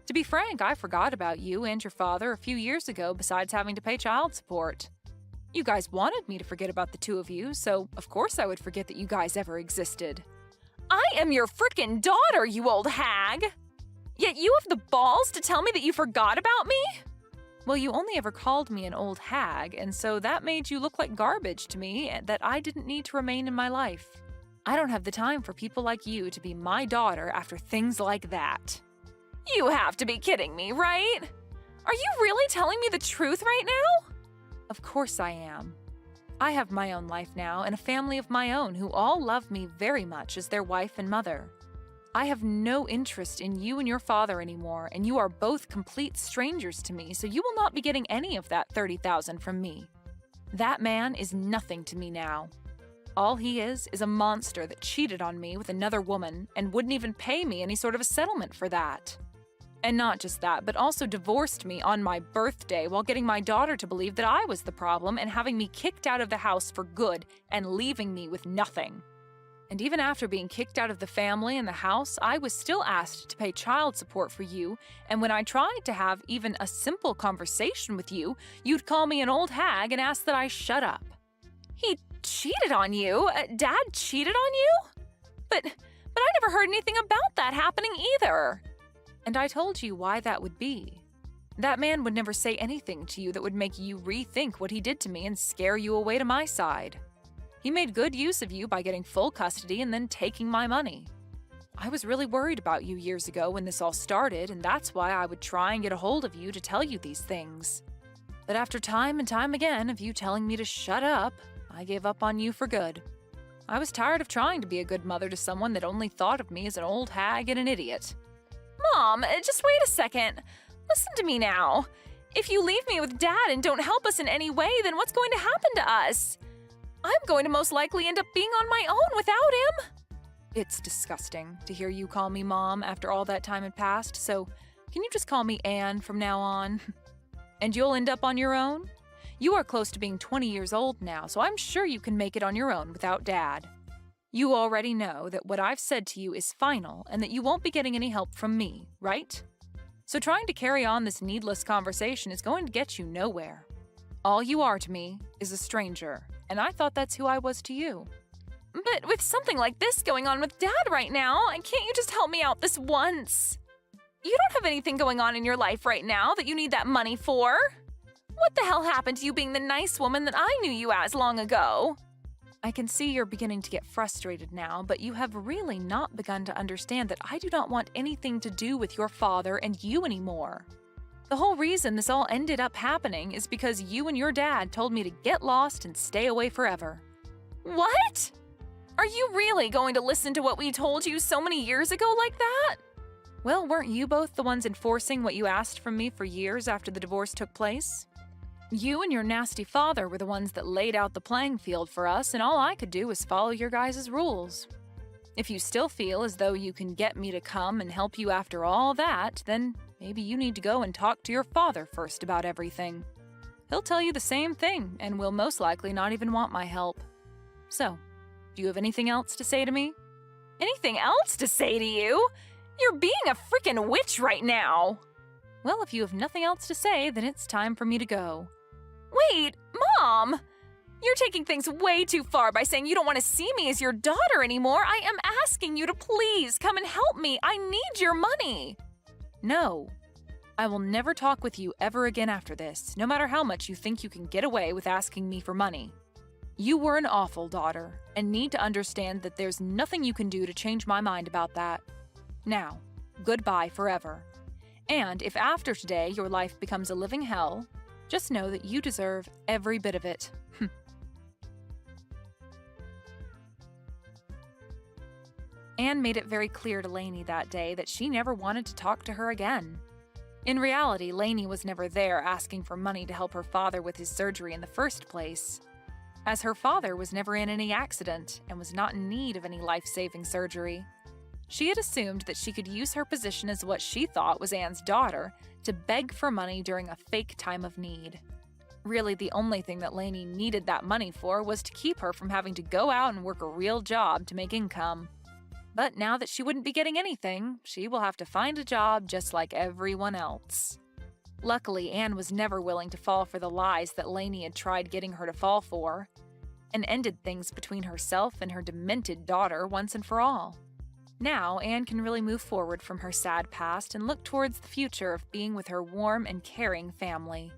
To be frank, I forgot about you and your father a few years ago besides having to pay child support. You guys wanted me to forget about the two of you, so of course I would forget that you guys ever existed. I am your frickin' daughter, you old hag! Yet you have the balls to tell me that you forgot about me? Well, you only ever called me an old hag, and so that made you look like garbage to me that I didn't need to remain in my life. I don't have the time for people like you to be my daughter after things like that. You have to be kidding me, right? Are you really telling me the truth right now? Of course I am. I have my own life now and a family of my own who all love me very much as their wife and mother. I have no interest in you and your father anymore, and you are both complete strangers to me, so you will not be getting any of that $30,000 from me. That man is nothing to me now. All he is a monster that cheated on me with another woman and wouldn't even pay me any sort of a settlement for that. And not just that, but also divorced me on my birthday while getting my daughter to believe that I was the problem and having me kicked out of the house for good and leaving me with nothing. And even after being kicked out of the family and the house, I was still asked to pay child support for you, and when I tried to have even a simple conversation with you, you'd call me an old hag and ask that I shut up. He cheated on you? Dad cheated on you? But I never heard anything about that happening either. And I told you why that would be. That man would never say anything to you that would make you rethink what he did to me and scare you away to my side. He made good use of you by getting full custody and then taking my money. I was really worried about you years ago when this all started, and that's why I would try and get a hold of you to tell you these things. But after time and time again of you telling me to shut up, I gave up on you for good. I was tired of trying to be a good mother to someone that only thought of me as an old hag and an idiot. Mom, just wait a second. Listen to me now. If you leave me with Dad and don't help us in any way, then what's going to happen to us? I'm going to most likely end up being on my own without him. It's disgusting to hear you call me Mom after all that time had passed, so can you just call me Anne from now on? And you'll end up on your own? You are close to being 20 years old now, so I'm sure you can make it on your own without Dad. You already know that what I've said to you is final and that you won't be getting any help from me, right? So trying to carry on this needless conversation is going to get you nowhere. All you are to me is a stranger, and I thought that's who I was to you. But with something like this going on with Dad right now, can't you just help me out this once? You don't have anything going on in your life right now that you need that money for. What the hell happened to you being the nice woman that I knew you as long ago? I can see you're beginning to get frustrated now, but you have really not begun to understand that I do not want anything to do with your father and you anymore. The whole reason this all ended up happening is because you and your dad told me to get lost and stay away forever. What? Are you really going to listen to what we told you so many years ago like that? Well, weren't you both the ones enforcing what you asked from me for years after the divorce took place? You and your nasty father were the ones that laid out the playing field for us, and all I could do was follow your guys' rules. If you still feel as though you can get me to come and help you after all that, then maybe you need to go and talk to your father first about everything. He'll tell you the same thing and will most likely not even want my help. So, Do you have anything else to say to me? Anything else to say to you? You're being a freaking witch right now. Well, if you have nothing else to say, then it's time for me to go. Wait, Mom! You're taking things way too far by saying you don't want to see me as your daughter anymore. I am asking you to please come and help me. I need your money. No. I will never talk with you ever again after this, no matter how much you think you can get away with asking me for money. You were an awful daughter, and need to understand that there's nothing you can do to change my mind about that. Now, goodbye forever. And if after today your life becomes a living hell, just know that you deserve every bit of it. Anne made it very clear to Lannie that day that she never wanted to talk to her again. In reality, Lannie was never there asking for money to help her father with his surgery in the first place, as her father was never in any accident and was not in need of any life-saving surgery. She had assumed that she could use her position as what she thought was Anne's daughter to beg for money during a fake time of need. Really, the only thing that Lannie needed that money for was to keep her from having to go out and work a real job to make income. But now that she wouldn't be getting anything, she will have to find a job just like everyone else. Luckily, Anne was never willing to fall for the lies that Lannie had tried getting her to fall for, and ended things between herself and her demented daughter once and for all. Now, Anne can really move forward from her sad past and look towards the future of being with her warm and caring family.